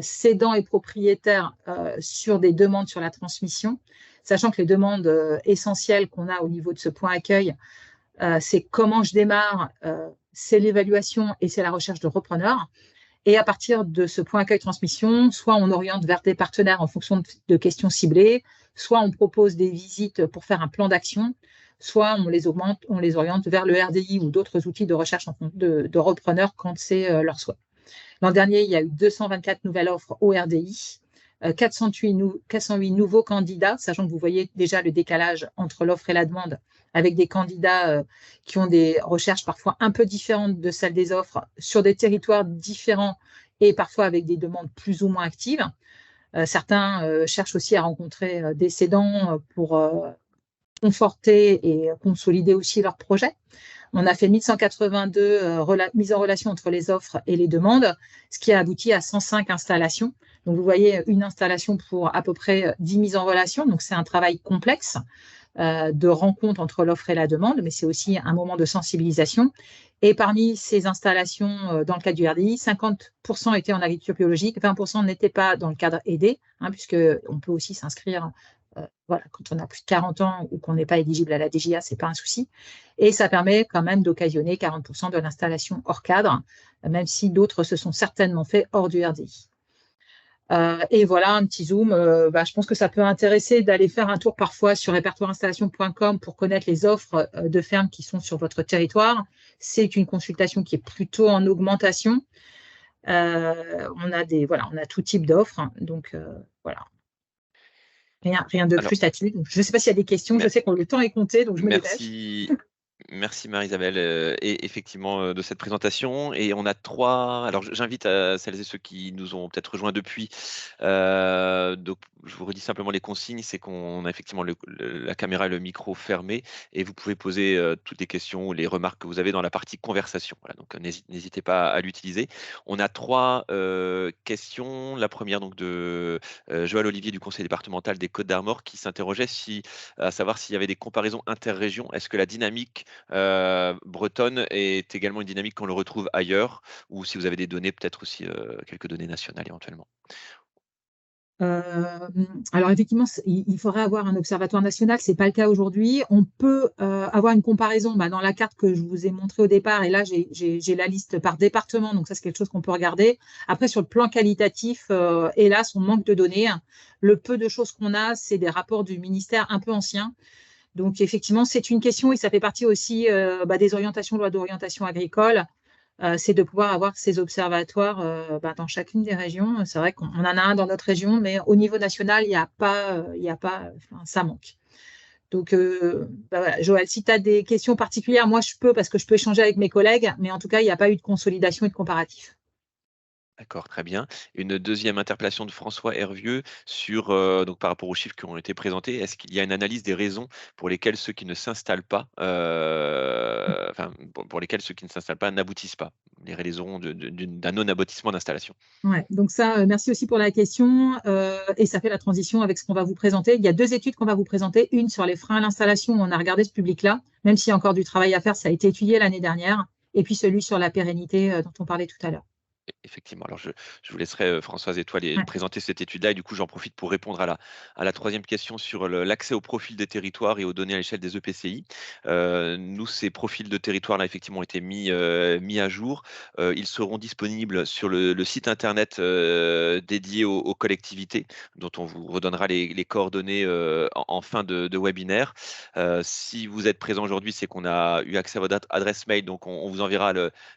Speaker 2: cédants et propriétaires sur des demandes sur la transmission. Sachant que les demandes essentielles qu'on a au niveau de ce point accueil, c'est comment je démarre, c'est l'évaluation et c'est la recherche de repreneurs. Et à partir de ce point accueil transmission, soit on oriente vers des partenaires en fonction de questions ciblées, soit on propose des visites pour faire un plan d'action, soit on les oriente vers le RDI ou d'autres outils de recherche de repreneurs quand c'est leur souhait. L'an dernier, il y a eu 224 nouvelles offres au RDI. 408 nouveaux candidats, sachant que vous voyez déjà le décalage entre l'offre et la demande, avec des candidats qui ont des recherches parfois un peu différentes de celles des offres, sur des territoires différents et parfois avec des demandes plus ou moins actives. Certains cherchent aussi à rencontrer des cédants pour conforter et consolider aussi leur projet. On a fait 1182 mises en relation entre les offres et les demandes, ce qui a abouti à 105 installations. Donc, vous voyez une installation pour à peu près 10 mises en relation. Donc, c'est un travail complexe de rencontre entre l'offre et la demande, mais c'est aussi un moment de sensibilisation. Et parmi ces installations, dans le cadre du RDI, 50% étaient en agriculture biologique, 20% n'étaient pas dans le cadre aidé, puisqu'on peut aussi s'inscrire voilà, quand on a plus de 40 ans ou qu'on n'est pas éligible à la DGA, ce n'est pas un souci. Et ça permet quand même d'occasionner 40% de l'installation hors cadre, même si d'autres se sont certainement faits hors du RDI. Et voilà, un petit zoom. Je pense que ça peut intéresser d'aller faire un tour parfois sur répertoireinstallation.com pour connaître les offres de fermes qui sont sur votre territoire. C'est une consultation qui est plutôt en augmentation. On a tout type d'offres. Donc, voilà. Rien de plus là-dessus. Je ne sais pas s'il y a des questions. Je sais que le temps est compté, donc je me dépêche.
Speaker 1: Merci Marie-Isabelle et effectivement de cette présentation. Et on a 3. Alors j'invite à celles et ceux qui nous ont peut-être rejoints depuis. Donc je vous redis simplement les consignes, c'est qu'on a effectivement la caméra et le micro fermés et vous pouvez poser toutes les questions ou les remarques que vous avez dans la partie conversation. Voilà, donc n'hésitez pas à l'utiliser. On a 3 questions. La première donc de Joël Olivier du Conseil départemental des Côtes-d'Armor qui s'interrogeait à savoir s'il y avait des comparaisons interrégions. Est-ce que la dynamique bretonne est également une dynamique qu'on le retrouve ailleurs, ou si vous avez des données, peut-être aussi quelques données nationales éventuellement.
Speaker 2: Alors effectivement, il faudrait avoir un observatoire national, ce n'est pas le cas aujourd'hui. On peut avoir une comparaison dans la carte que je vous ai montrée au départ, et là j'ai la liste par département, donc ça c'est quelque chose qu'on peut regarder. Après sur le plan qualitatif, hélas on manque de données. Le peu de choses qu'on a, c'est des rapports du ministère un peu anciens. Donc, effectivement, c'est une question et ça fait partie aussi des orientations, loi d'orientation agricole. C'est de pouvoir avoir ces observatoires dans chacune des régions. C'est vrai qu'on en a un dans notre région, mais au niveau national, il n'y a pas, ça manque. Donc, voilà. Joël, si tu as des questions particulières, moi, je peux, parce que je peux échanger avec mes collègues, mais en tout cas, il n'y a pas eu de consolidation et de comparatif.
Speaker 1: D'accord, très bien. Une deuxième interpellation de François Hervieux sur, donc par rapport aux chiffres qui ont été présentés. Est-ce qu'il y a une analyse des raisons pour lesquelles ceux qui ne s'installent pas, pour lesquels ceux qui ne s'installent pas n'aboutissent pas, les raisons d'un non-aboutissement d'installation?
Speaker 2: Ouais, donc ça, merci aussi pour la question. Et ça fait la transition avec ce qu'on va vous présenter. Il y a 2 études qu'on va vous présenter. Une sur les freins à l'installation, où on a regardé ce public-là, même s'il y a encore du travail à faire, ça a été étudié l'année dernière. Et puis celui sur la pérennité dont on parlait tout à l'heure.
Speaker 1: Effectivement. Alors, je vous laisserai, Françoise et toi, présenter cette étude-là. Et du coup, j'en profite pour répondre à la troisième question sur l'accès au profil des territoires et aux données à l'échelle des EPCI. Nous, ces profils de territoire-là, effectivement, ont été mis à jour. Ils seront disponibles sur le site internet dédié aux collectivités, dont on vous redonnera les coordonnées en fin de webinaire. Si vous êtes présent aujourd'hui, c'est qu'on a eu accès à votre adresse mail. Donc, on vous enverra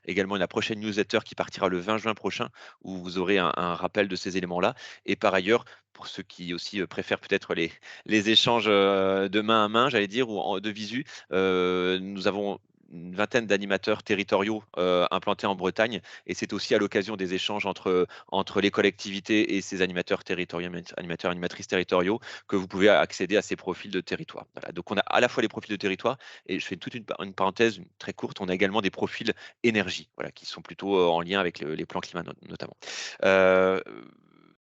Speaker 1: également la prochaine newsletter qui partira le 20 juin prochain, où vous aurez un rappel de ces éléments-là. Et par ailleurs, pour ceux qui aussi préfèrent peut-être les échanges de main à main, j'allais dire, ou de visu, nous avons une vingtaine d'animateurs territoriaux implantés en Bretagne, et c'est aussi à l'occasion des échanges entre les collectivités et ces animateurs territoriaux, animatrices territoriaux, que vous pouvez accéder à ces profils de territoire. Voilà. Donc on a à la fois les profils de territoire, et je fais toute une parenthèse très courte, on a également des profils énergie, voilà, qui sont plutôt en lien avec les plans climat notamment.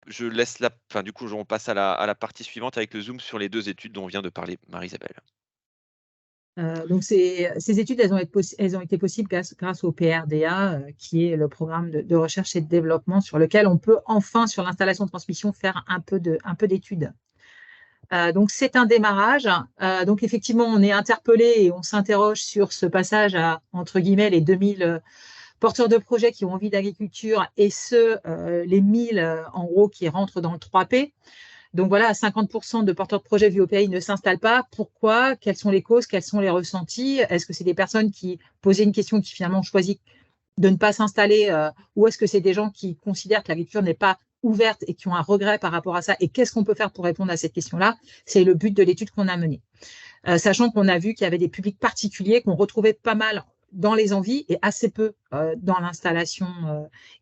Speaker 1: Je laisse du coup, on passe à la partie suivante avec le zoom sur les 2 études dont vient de parler Marie-Isabelle.
Speaker 2: Donc, ces études, elles ont été possibles grâce au PRDA, qui est le programme de recherche et de développement sur lequel on peut enfin, sur l'installation de transmission, faire un peu d'études. Donc, c'est un démarrage. Donc, effectivement, on est interpellé et on s'interroge sur ce passage à, entre guillemets, les 2000 porteurs de projets qui ont envie d'agriculture et les 1000, en gros, qui rentrent dans le 3P. Donc voilà, 50% de porteurs de projets vus au pays ne s'installent pas. Pourquoi? Quelles sont les causes? Quels sont les ressentis? Est-ce que c'est des personnes qui posaient une question qui finalement ont choisi de ne pas s'installer ou est-ce que c'est des gens qui considèrent que l'agriculture n'est pas ouvertes et qui ont un regret par rapport à ça, et qu'est-ce qu'on peut faire pour répondre à cette question-là, c'est le but de l'étude qu'on a menée. Sachant qu'on a vu qu'il y avait des publics particuliers qu'on retrouvait pas mal dans les envies et assez peu dans l'installation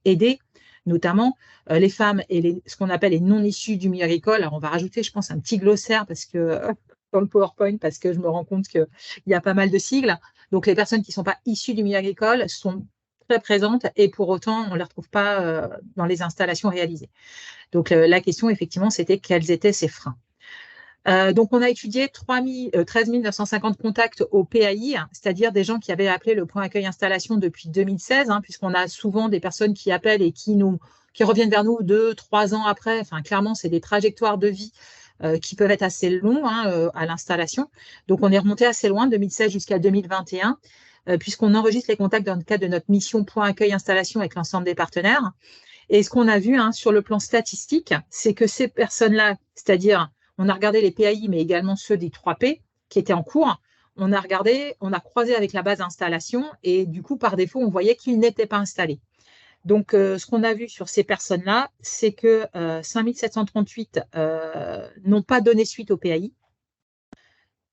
Speaker 2: aidée, notamment les femmes et ce qu'on appelle les non issus du milieu agricole. Alors, on va rajouter, je pense, un petit glossaire parce que dans le PowerPoint, parce que je me rends compte qu'il y a pas mal de sigles. Donc, les personnes qui ne sont pas issues du milieu agricole sont très présentes et pour autant, on ne les retrouve pas dans les installations réalisées. Donc, la question, effectivement, c'était quels étaient ces freins. Donc, on a étudié 13 950 contacts au PAI, c'est-à-dire des gens qui avaient appelé le point accueil installation depuis 2016, puisqu'on a souvent des personnes qui appellent et qui reviennent vers nous 2-3 ans après. Enfin, clairement, c'est des trajectoires de vie qui peuvent être assez longs à l'installation. Donc, on est remonté assez loin, 2016 jusqu'à 2021, puisqu'on enregistre les contacts dans le cadre de notre mission point accueil installation avec l'ensemble des partenaires. Et ce qu'on a vu sur le plan statistique, c'est que ces personnes-là, c'est-à-dire on a regardé les PAI, mais également ceux des 3P qui étaient en cours. On a croisé avec la base d'installation et du coup, par défaut, on voyait qu'ils n'étaient pas installés. Donc, ce qu'on a vu sur ces personnes-là, c'est que 5738 n'ont pas donné suite au PAI.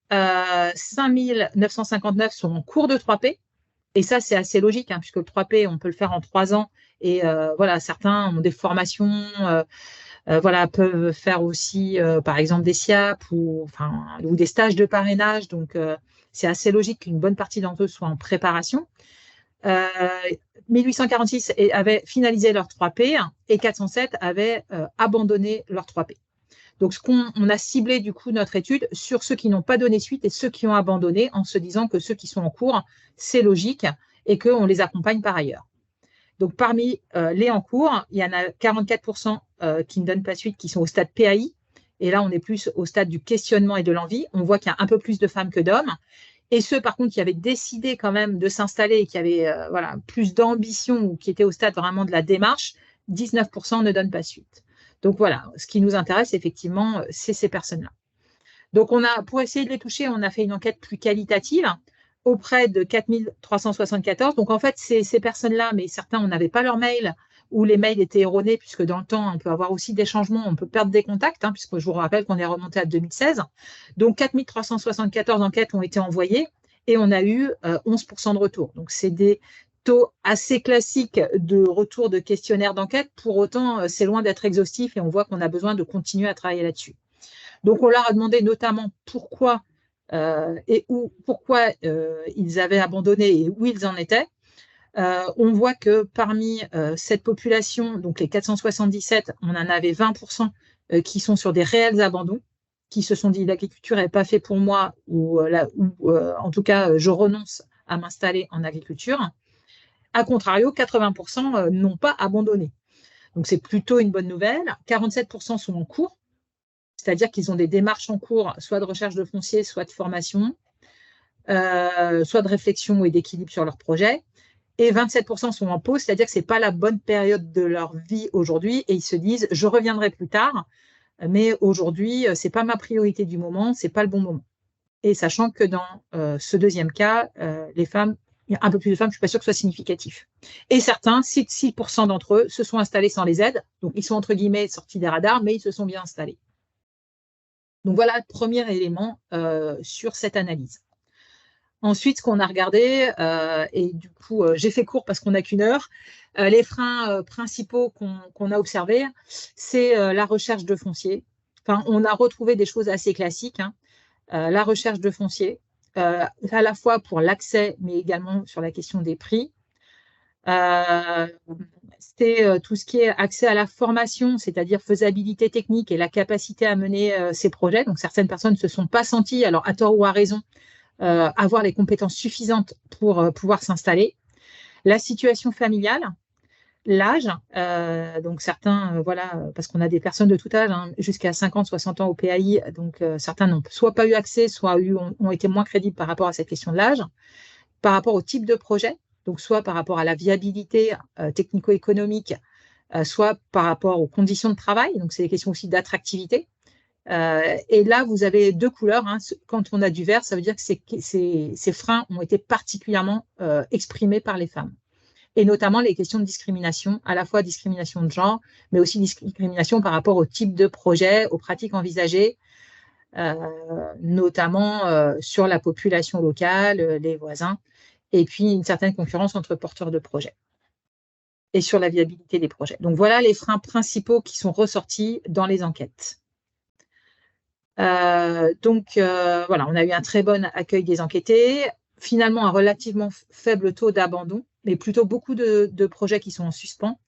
Speaker 2: 5959 sont en cours de 3P. Et ça, c'est assez logique, puisque le 3P, on peut le faire en 3 ans. Et voilà, certains ont des formations, peuvent faire aussi, par exemple, des SIAP ou des stages de parrainage. Donc, c'est assez logique qu'une bonne partie d'entre eux soient en préparation. 1846 avaient finalisé leur 3P et 407 avaient abandonné leur 3P. Donc, on a ciblé du coup notre étude sur ceux qui n'ont pas donné suite et ceux qui ont abandonné en se disant que ceux qui sont en cours, c'est logique et qu'on les accompagne par ailleurs. Donc, parmi les en cours, il y en a 44% qui ne donnent pas suite, qui sont au stade PAI. Et là, on est plus au stade du questionnement et de l'envie. On voit qu'il y a un peu plus de femmes que d'hommes. Et ceux, par contre, qui avaient décidé quand même de s'installer et qui avaient plus d'ambition ou qui étaient au stade vraiment de la démarche, 19% ne donnent pas suite. Donc voilà, ce qui nous intéresse, effectivement, c'est ces personnes-là. Donc, pour essayer de les toucher, on a fait une enquête plus qualitative auprès de 4374. Donc, en fait, ces personnes-là, mais certains, on n'avait pas leur mail ou les mails étaient erronés, puisque dans le temps, on peut avoir aussi des changements, on peut perdre des contacts, puisque je vous rappelle qu'on est remonté à 2016. Donc, 4374 enquêtes ont été envoyées et on a eu 11% de retour. Donc, c'est des taux assez classiques de retour de questionnaire d'enquête. Pour autant, c'est loin d'être exhaustif et on voit qu'on a besoin de continuer à travailler là-dessus. Donc, on leur a demandé notamment pourquoi ils avaient abandonné et où ils en étaient. On voit que parmi cette population, donc les 477, on en avait 20% qui sont sur des réels abandons, qui se sont dit l'agriculture n'est pas fait pour moi ou en tout cas je renonce à m'installer en agriculture. A contrario, 80% n'ont pas abandonné. Donc c'est plutôt une bonne nouvelle. 47% sont en cours, c'est-à-dire qu'ils ont des démarches en cours, soit de recherche de foncier, soit de formation, soit de réflexion et d'équilibre sur leur projet. Et 27% sont en pause, c'est-à-dire que ce n'est pas la bonne période de leur vie aujourd'hui et ils se disent « je reviendrai plus tard, mais aujourd'hui, ce n'est pas ma priorité du moment, ce n'est pas le bon moment ». Et sachant que dans ce deuxième cas, les femmes, il y a un peu plus de femmes, je ne suis pas sûre que ce soit significatif. Et certains, 6% d'entre eux, se sont installés sans les aides, donc ils sont entre guillemets sortis des radars, mais ils se sont bien installés. Donc voilà, premier élément sur cette analyse. Ensuite, ce qu'on a regardé, et du coup, j'ai fait court parce qu'on n'a qu'une heure, les freins principaux qu'on a observés, c'est la recherche de foncier. Enfin, on a retrouvé des choses assez classiques, la recherche de foncier, à la fois pour l'accès, mais également sur la question des prix. C'est tout ce qui est accès à la formation, c'est-à-dire faisabilité technique et la capacité à mener ces projets. Donc, certaines personnes ne se sont pas senties, alors à tort ou à raison, avoir les compétences suffisantes pour pouvoir s'installer. La situation familiale, l'âge, donc certains, parce qu'on a des personnes de tout âge, jusqu'à 50, 60 ans au PAI, donc certains n'ont soit pas eu accès, soit ont été moins crédibles par rapport à cette question de l'âge. Par rapport au type de projet, donc soit par rapport à la viabilité technico-économique, soit par rapport aux conditions de travail, donc c'est des questions aussi d'attractivité. Et là, vous avez deux couleurs. Quand on a du vert, ça veut dire que ces freins ont été particulièrement exprimés par les femmes. et notamment les questions de discrimination, à la fois discrimination de genre, mais aussi discrimination par rapport au type de projet, aux pratiques envisagées, notamment sur la population locale, les voisins, et puis une certaine concurrence entre porteurs de projets et sur la viabilité des projets. Donc voilà les freins principaux qui sont ressortis dans les enquêtes. Voilà, on a eu un très bon accueil des enquêtés, finalement un relativement faible taux d'abandon, mais plutôt beaucoup de projets qui sont en suspens.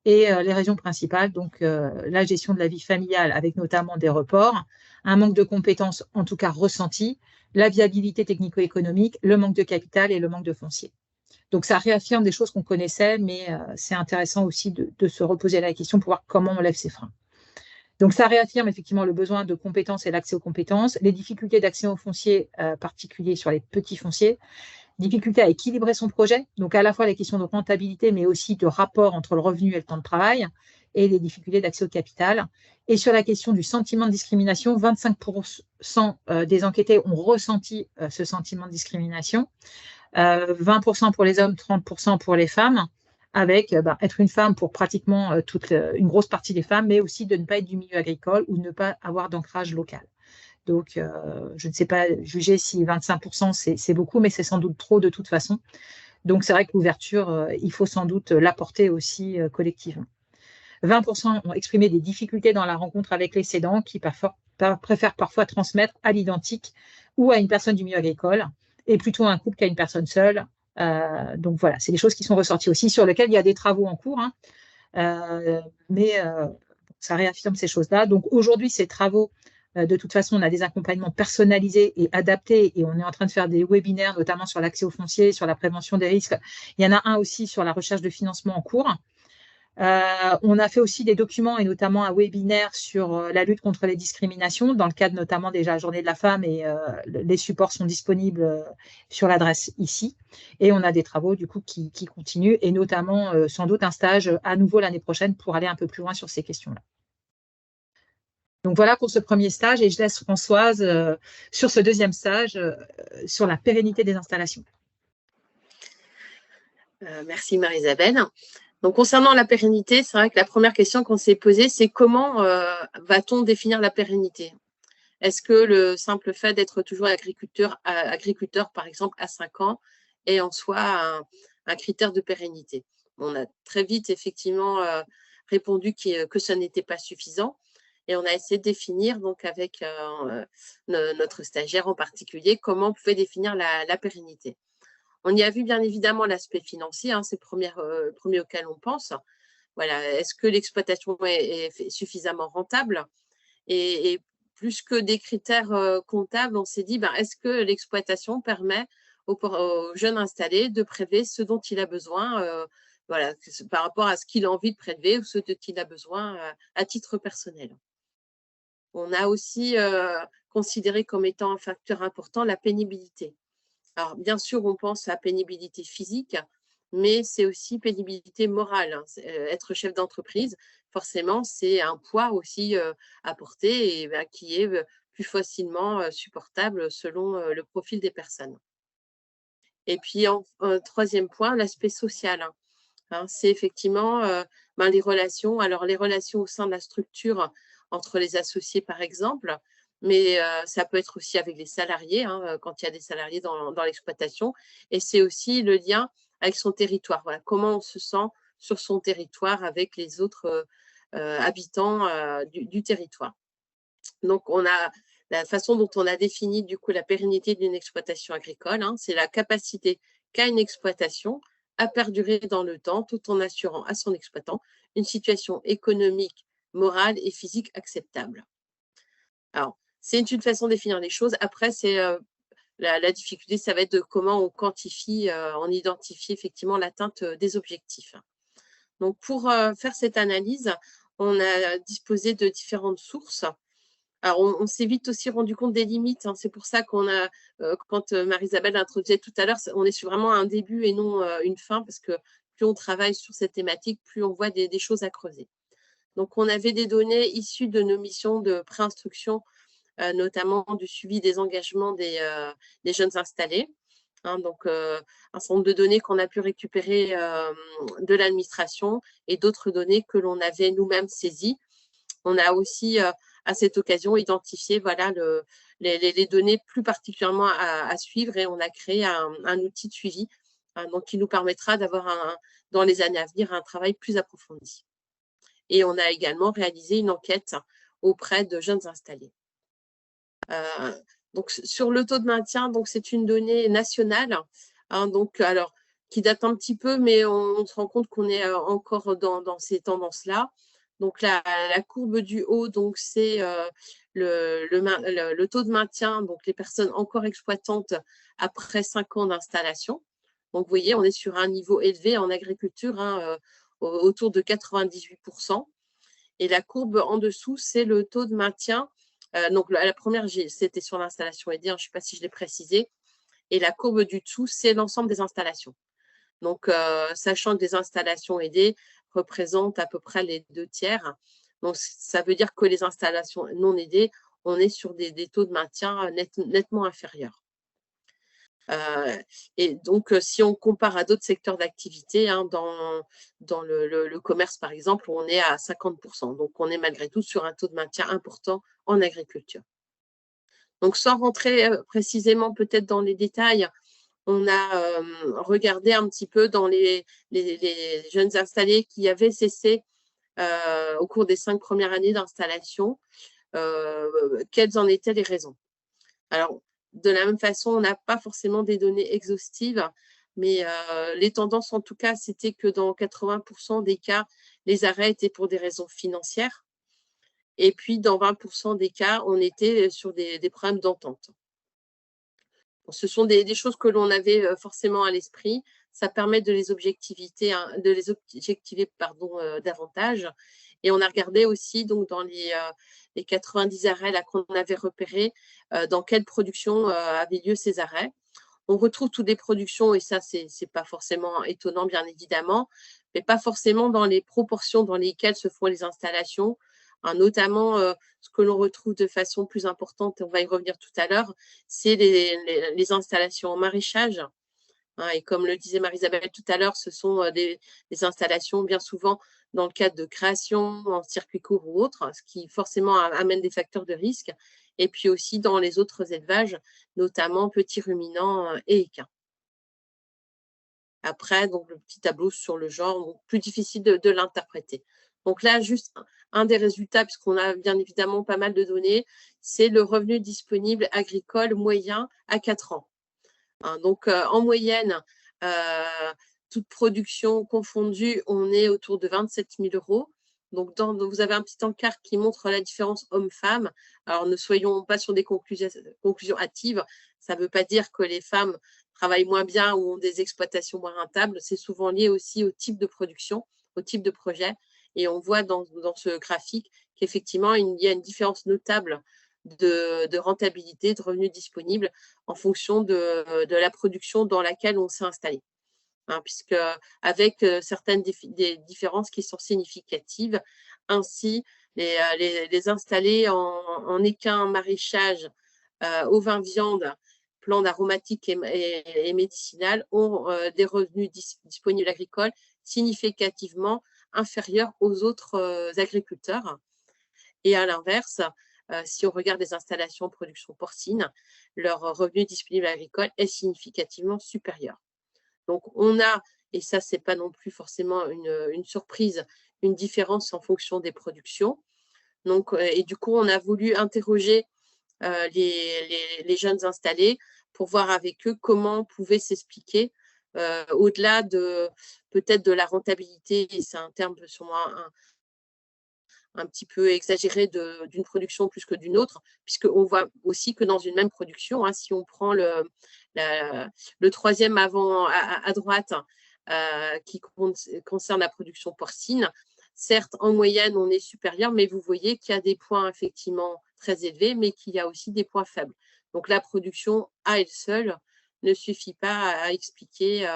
Speaker 2: Et les raisons principales, donc la gestion de la vie familiale avec notamment des reports, un manque de compétences en tout cas ressenti, la viabilité technico-économique, le manque de capital et le manque de foncier. Donc ça réaffirme des choses qu'on connaissait, mais c'est intéressant aussi de se reposer la question pour voir comment on lève ces freins. Donc ça réaffirme effectivement le besoin de compétences et l'accès aux compétences, les difficultés d'accès aux fonciers particuliers sur les petits fonciers, difficulté à équilibrer son projet, donc à la fois les questions de rentabilité, mais aussi de rapport entre le revenu et le temps de travail, et les difficultés d'accès au capital. Et sur la question du sentiment de discrimination, 25% des enquêtés ont ressenti ce sentiment de discrimination, 20% pour les hommes, 30% pour les femmes, avec être une femme pour pratiquement une grosse partie des femmes, mais aussi de ne pas être du milieu agricole ou de ne pas avoir d'ancrage local. Donc, je ne sais pas juger si 25% c'est beaucoup, mais c'est sans doute trop de toute façon. Donc, c'est vrai que l'ouverture, il faut sans doute l'apporter aussi collectivement. 20% ont exprimé des difficultés dans la rencontre avec les cédants qui préfèrent parfois transmettre à l'identique ou à une personne du milieu agricole, et plutôt à un couple qu'à une personne seule. Donc, voilà, c'est des choses qui sont ressorties aussi, sur lesquelles il y a des travaux en cours, mais ça réaffirme ces choses-là. Donc, aujourd'hui, ces travaux, de toute façon, on a des accompagnements personnalisés et adaptés et on est en train de faire des webinaires, notamment sur l'accès au foncier, sur la prévention des risques. Il y en a un aussi sur la recherche de financement en cours. On a fait aussi des documents et notamment un webinaire sur la lutte contre les discriminations dans le cadre notamment déjà la Journée de la femme et les supports sont disponibles sur l'adresse ici. Et on a des travaux du coup qui continuent et notamment sans doute un stage à nouveau l'année prochaine pour aller un peu plus loin sur ces questions-là. Donc voilà pour ce premier stage et je laisse Françoise sur ce deuxième stage sur la pérennité des installations.
Speaker 3: Merci Marie-Isabelle. Donc concernant la pérennité, c'est vrai que la première question qu'on s'est posée, c'est comment va-t-on définir la pérennité? Est-ce que le simple fait d'être toujours agriculteur par exemple à 5 ans est en soi un critère de pérennité? On a très vite effectivement répondu que ça n'était pas suffisant. Et on a essayé de définir, donc avec notre stagiaire en particulier, comment on pouvait définir la pérennité. On y a vu bien évidemment l'aspect financier, c'est le premier auquel on pense. Voilà, est-ce que l'exploitation est suffisamment rentable et plus que des critères comptables, on s'est dit, est-ce que l'exploitation permet aux jeunes installés de prélever ce dont il a besoin voilà, par rapport à ce qu'il a envie de prélever ou ce dont il a besoin à titre personnel. On a aussi considéré comme étant un facteur important la pénibilité. Alors, bien sûr, on pense à pénibilité physique, mais c'est aussi pénibilité morale. Être chef d'entreprise, forcément, c'est un poids aussi à porter et qui est plus facilement supportable selon le profil des personnes. Et puis, troisième point, l'aspect social. C'est effectivement les relations. Alors, les relations au sein de la structure entre les associés, par exemple, mais ça peut être aussi avec les salariés, quand il y a des salariés dans l'exploitation. Et c'est aussi le lien avec son territoire. Voilà, comment on se sent sur son territoire avec les autres habitants du territoire. Donc, on a la façon dont on a défini du coup la pérennité d'une exploitation agricole, c'est la capacité qu'a une exploitation à perdurer dans le temps tout en assurant à son exploitant une situation économique, morale et physique acceptable. Alors, c'est une façon de définir les choses. Après, c'est la difficulté, ça va être de comment on quantifie, on identifie effectivement l'atteinte des objectifs. Donc, pour faire cette analyse, on a disposé de différentes sources. Alors, on s'est vite aussi rendu compte des limites. C'est pour ça qu'on a, quand Marie-Isabelle introduisait tout à l'heure, on est sur vraiment un début et non une fin, parce que plus on travaille sur cette thématique, plus on voit des choses à creuser. Donc, on avait des données issues de nos missions de préinstruction, notamment du suivi des engagements des jeunes installés. Donc, un certain nombre de données qu'on a pu récupérer de l'administration et d'autres données que l'on avait nous-mêmes saisies. On a aussi, à cette occasion, identifié voilà, les données plus particulièrement à suivre et on a créé un outil de suivi donc qui nous permettra d'avoir, dans les années à venir, un travail plus approfondi. Et on a également réalisé une enquête auprès de jeunes installés. Donc, sur le taux de maintien, c'est une donnée nationale, donc, alors, qui date un petit peu, mais on se rend compte qu'on est encore dans ces tendances-là. Donc, la courbe du haut, c'est le taux de maintien, donc les personnes encore exploitantes après 5 ans d'installation. Donc, vous voyez, on est sur un niveau élevé en agriculture, autour de 98%. Et la courbe en dessous, c'est le taux de maintien. Donc, la première, c'était sur l'installation aidée, je ne sais pas si je l'ai précisé. Et la courbe du dessous, c'est l'ensemble des installations. Donc, sachant que les installations aidées représentent à peu près les 2/3. Donc, ça veut dire que les installations non aidées, on est sur des taux de maintien nettement inférieurs. Et donc, si on compare à d'autres secteurs d'activité, dans le commerce, par exemple, on est à 50%. Donc, on est malgré tout sur un taux de maintien important en agriculture. Donc, sans rentrer précisément peut-être dans les détails, on a regardé un petit peu dans les jeunes installés qui avaient cessé au cours des 5 premières années d'installation, quelles en étaient les raisons. Alors, de la même façon, on n'a pas forcément des données exhaustives, mais les tendances, en tout cas, c'était que dans 80% des cas, les arrêts étaient pour des raisons financières. Et puis, dans 20% des cas, on était sur des problèmes d'entente. Bon, ce sont des choses que l'on avait forcément à l'esprit. Ça permet de les objectiver, davantage. Et on a regardé aussi donc, dans les 90 arrêts qu'on avait repérés, dans quelle production avaient lieu ces arrêts. On retrouve toutes les productions, et ça, c'est pas forcément étonnant, bien évidemment, mais pas forcément dans les proportions dans lesquelles se font les installations. Notamment, ce que l'on retrouve de façon plus importante, et on va y revenir tout à l'heure, c'est les installations en maraîchage. Et comme le disait Marie-Isabelle tout à l'heure, ce sont des installations bien souvent dans le cadre de création, en circuit court ou autre, ce qui forcément amène des facteurs de risque. Et puis aussi dans les autres élevages, notamment petits ruminants et équins. Après, donc le petit tableau sur le genre, donc plus difficile de l'interpréter. Donc là, juste un des résultats, puisqu'on a bien évidemment pas mal de données, c'est le revenu disponible agricole moyen à 4 ans. Donc, en moyenne, toute production confondue, on est autour de 27 000 €. Donc, vous avez un petit encart qui montre la différence homme-femme. Alors, ne soyons pas sur des conclusions hâtives. Ça ne veut pas dire que les femmes travaillent moins bien ou ont des exploitations moins rentables. C'est souvent lié aussi au type de production, au type de projet. Et on voit dans ce graphique qu'effectivement, il y a une différence notable de rentabilité, de revenus disponibles en fonction de la production dans laquelle on s'est installé. Puisque avec certaines des différences qui sont significatives, ainsi les installés en équin maraîchage, ovin viande, plantes aromatiques et médicinales ont des revenus disponibles agricoles significativement inférieurs aux autres agriculteurs. Et à l'inverse, si on regarde les installations en production porcine, leur revenu disponible agricole est significativement supérieur. Donc, on a, et ça, ce n'est pas non plus forcément une surprise, une différence en fonction des productions. Donc, et du coup, on a voulu interroger les jeunes installés pour voir avec eux comment pouvait s'expliquer, au-delà peut-être de la rentabilité, et c'est un terme sûrement un petit peu exagéré d'une production plus que d'une autre, puisqu'on voit aussi que dans une même production, si on prend le troisième avant à droite, qui concerne la production porcine, certes, en moyenne, on est supérieur, mais vous voyez qu'il y a des points effectivement très élevés, mais qu'il y a aussi des points faibles. Donc, la production à elle seule ne suffit pas à expliquer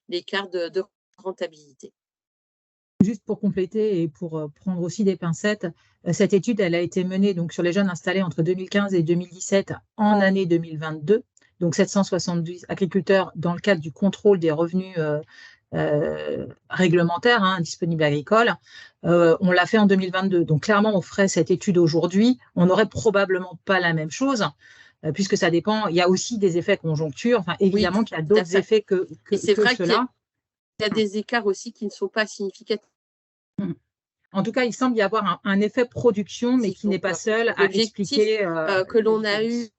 Speaker 3: l'écart de rentabilité.
Speaker 2: Juste pour compléter et pour prendre aussi des pincettes, cette étude, elle a été menée donc, sur les jeunes installés entre 2015 et 2017 en année 2022. donc 770 agriculteurs dans le cadre du contrôle des revenus réglementaires disponibles agricoles. On l'a fait en 2022. Donc clairement, on ferait cette étude aujourd'hui. On n'aurait probablement pas la même chose, puisque ça dépend. Il y a aussi des effets conjoncture. Enfin, évidemment
Speaker 3: Oui,
Speaker 2: qu'il y a d'autres effets que
Speaker 3: c'est vrai
Speaker 2: cela.
Speaker 3: Il y a des écarts aussi qui ne sont pas significatifs.
Speaker 2: En tout cas, il semble y avoir un effet production, mais qui n'est pas seul à expliquer
Speaker 3: que l'on a eu.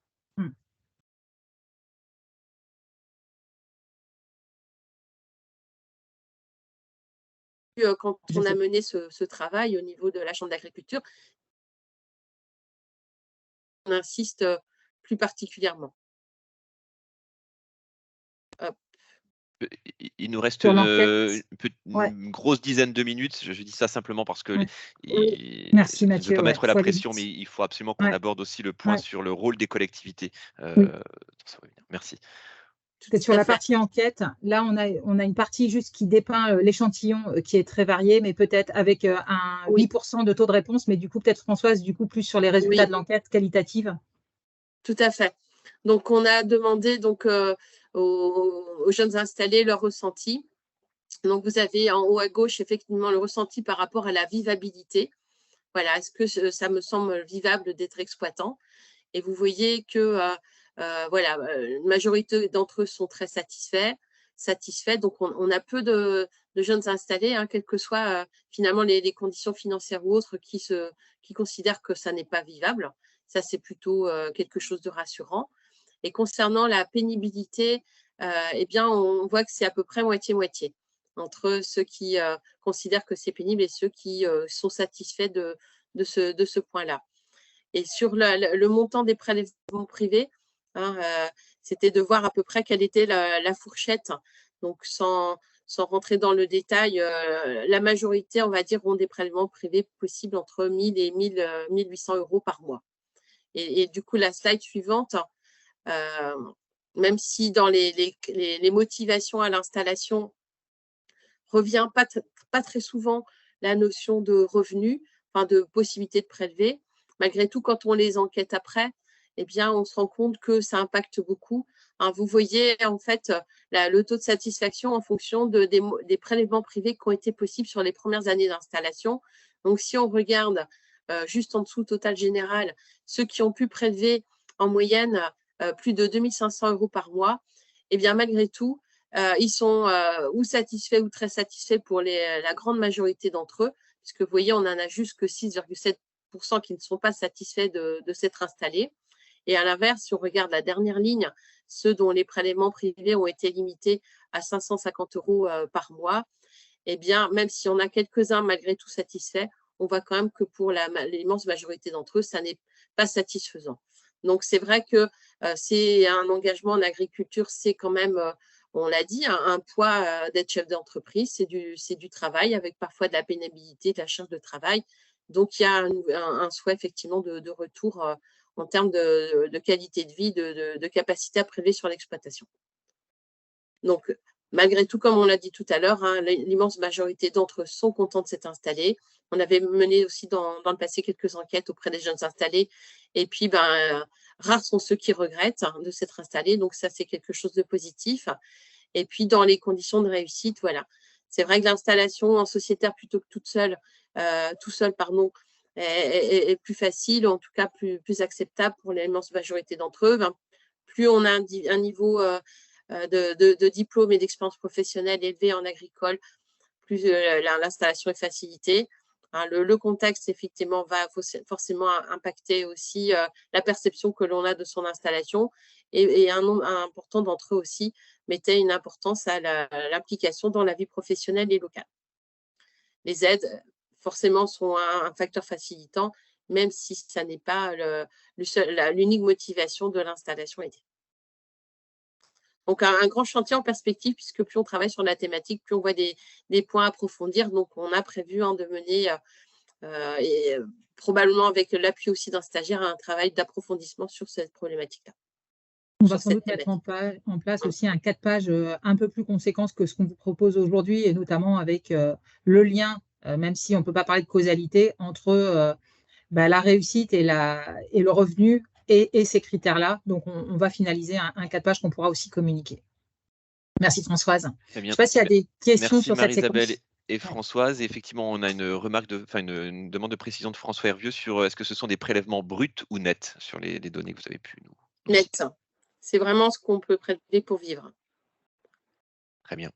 Speaker 3: Quand on a mené ce travail au niveau de la Chambre d'agriculture, on insiste plus particulièrement.
Speaker 1: Il nous reste une grosse dizaine de minutes. Je dis ça simplement parce que
Speaker 2: Merci,
Speaker 1: je ne
Speaker 2: Mathieu,
Speaker 1: veux pas mettre la pression, mais il faut absolument qu'on aborde aussi le point sur le rôle des collectivités. Merci.
Speaker 2: Sur la partie enquête, là, on a une partie juste qui dépeint l'échantillon qui est très varié, mais peut-être avec un 8% de taux de réponse, mais du coup, peut-être Françoise, plus sur les résultats de l'enquête qualitative.
Speaker 3: Tout à fait. Donc, on a demandé aux jeunes installés leur ressenti. Donc, vous avez en haut à gauche, effectivement, le ressenti par rapport à la vivabilité. Voilà, est-ce que ça me semble vivable d'être exploitant? Et vous voyez que une majorité d'entre eux sont très satisfaits. Donc, on a peu de jeunes installés, quelles que soient finalement les conditions financières ou autres, qui considèrent que ça n'est pas vivable. Ça, c'est plutôt quelque chose de rassurant. Et concernant la pénibilité, on voit que c'est à peu près moitié-moitié entre ceux qui considèrent que c'est pénible et ceux qui sont satisfaits de ce point-là. Et sur le montant des prélèvements privés, c'était de voir à peu près quelle était la fourchette. Donc, sans rentrer dans le détail, la majorité, on va dire, ont des prélèvements privés possibles entre 1 000 et 1 800 euros par mois. Et du coup, la slide suivante, même si dans les motivations à l'installation revient pas très souvent la notion de revenu, de possibilité de prélever, malgré tout, quand on les enquête après, on se rend compte que ça impacte beaucoup. Vous voyez en fait le taux de satisfaction en fonction des prélèvements privés qui ont été possibles sur les premières années d'installation. Donc, si on regarde juste en dessous, total général, ceux qui ont pu prélever en moyenne plus de 2 500 euros par mois, malgré tout, ils sont ou satisfaits ou très satisfaits pour la grande majorité d'entre eux, puisque vous voyez, on en a juste que 6,7% qui ne sont pas satisfaits de s'être installés. Et à l'inverse, si on regarde la dernière ligne, ceux dont les prélèvements privés ont été limités à 550 euros par mois, même si on a quelques-uns malgré tout satisfaits, on voit quand même que pour l'immense majorité d'entre eux, ça n'est pas satisfaisant. Donc, c'est vrai que c'est un engagement en agriculture, c'est quand même, on l'a dit, un poids d'être chef d'entreprise, c'est du travail avec parfois de la pénibilité, de la charge de travail. Donc, il y a un souhait effectivement de retour en termes de qualité de vie, de capacité à prélever sur l'exploitation. Donc, malgré tout, comme on l'a dit tout à l'heure, l'immense majorité d'entre eux sont contents de s'être installés. On avait mené aussi dans le passé quelques enquêtes auprès des jeunes installés. Et puis, rares sont ceux qui regrettent de s'être installés. Donc, ça, c'est quelque chose de positif. Et puis, dans les conditions de réussite, voilà. C'est vrai que l'installation en sociétaire plutôt que tout seul, est plus facile, en tout cas plus acceptable pour l'immense majorité d'entre eux. Plus on a un niveau de diplôme et d'expérience professionnelle élevé en agricole, plus l'installation est facilitée. Le contexte, effectivement, va forcément impacter aussi la perception que l'on a de son installation. Et un nombre important d'entre eux aussi mettaient une importance à l'implication dans la vie professionnelle et locale. Les aides, forcément, sont un facteur facilitant, même si ça n'est pas l'unique motivation de l'installation aidée. Donc, un grand chantier en perspective, puisque plus on travaille sur la thématique, plus on voit des points à approfondir. Donc, on a prévu de mener, et probablement avec l'appui aussi d'un stagiaire, un travail d'approfondissement sur cette problématique-là.
Speaker 2: On va sans doute mettre en place aussi un 4 pages un peu plus conséquent que ce qu'on vous propose aujourd'hui, et notamment avec le lien, même si on ne peut pas parler de causalité, entre la réussite et le revenu, et ces critères-là. Donc, on va finaliser un 4 pages qu'on pourra aussi communiquer. Merci Françoise. Je ne sais pas s'il y a des questions sur cette séquence.
Speaker 1: Marie-Isabelle et Françoise. Et effectivement, on a une remarque, une demande de précision de François Hervieux sur est-ce que ce sont des prélèvements bruts ou nets sur les données que vous avez pu nous
Speaker 3: Net. C'est vraiment ce qu'on peut prélever pour vivre.
Speaker 1: Très bien.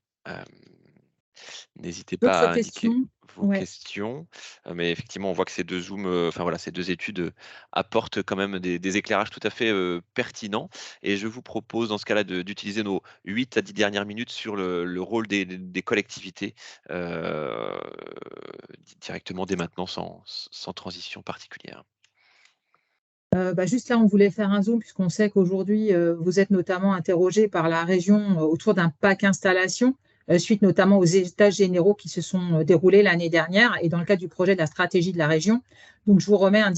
Speaker 1: N'hésitez pas à indiquer vos
Speaker 2: Ouais.
Speaker 1: questions. Mais effectivement, on voit que ces deux Zooms, ces deux études apportent quand même des éclairages tout à fait pertinents. Et je vous propose dans ce cas-là d'utiliser nos 8 à 10 dernières minutes sur le rôle des collectivités directement dès maintenant, sans transition particulière.
Speaker 2: Juste là, on voulait faire un zoom puisqu'on sait qu'aujourd'hui, vous êtes notamment interrogé par la région autour d'un pack installation, suite notamment aux états généraux qui se sont déroulés l'année dernière et dans le cadre du projet de la stratégie de la région. Donc, je vous remets un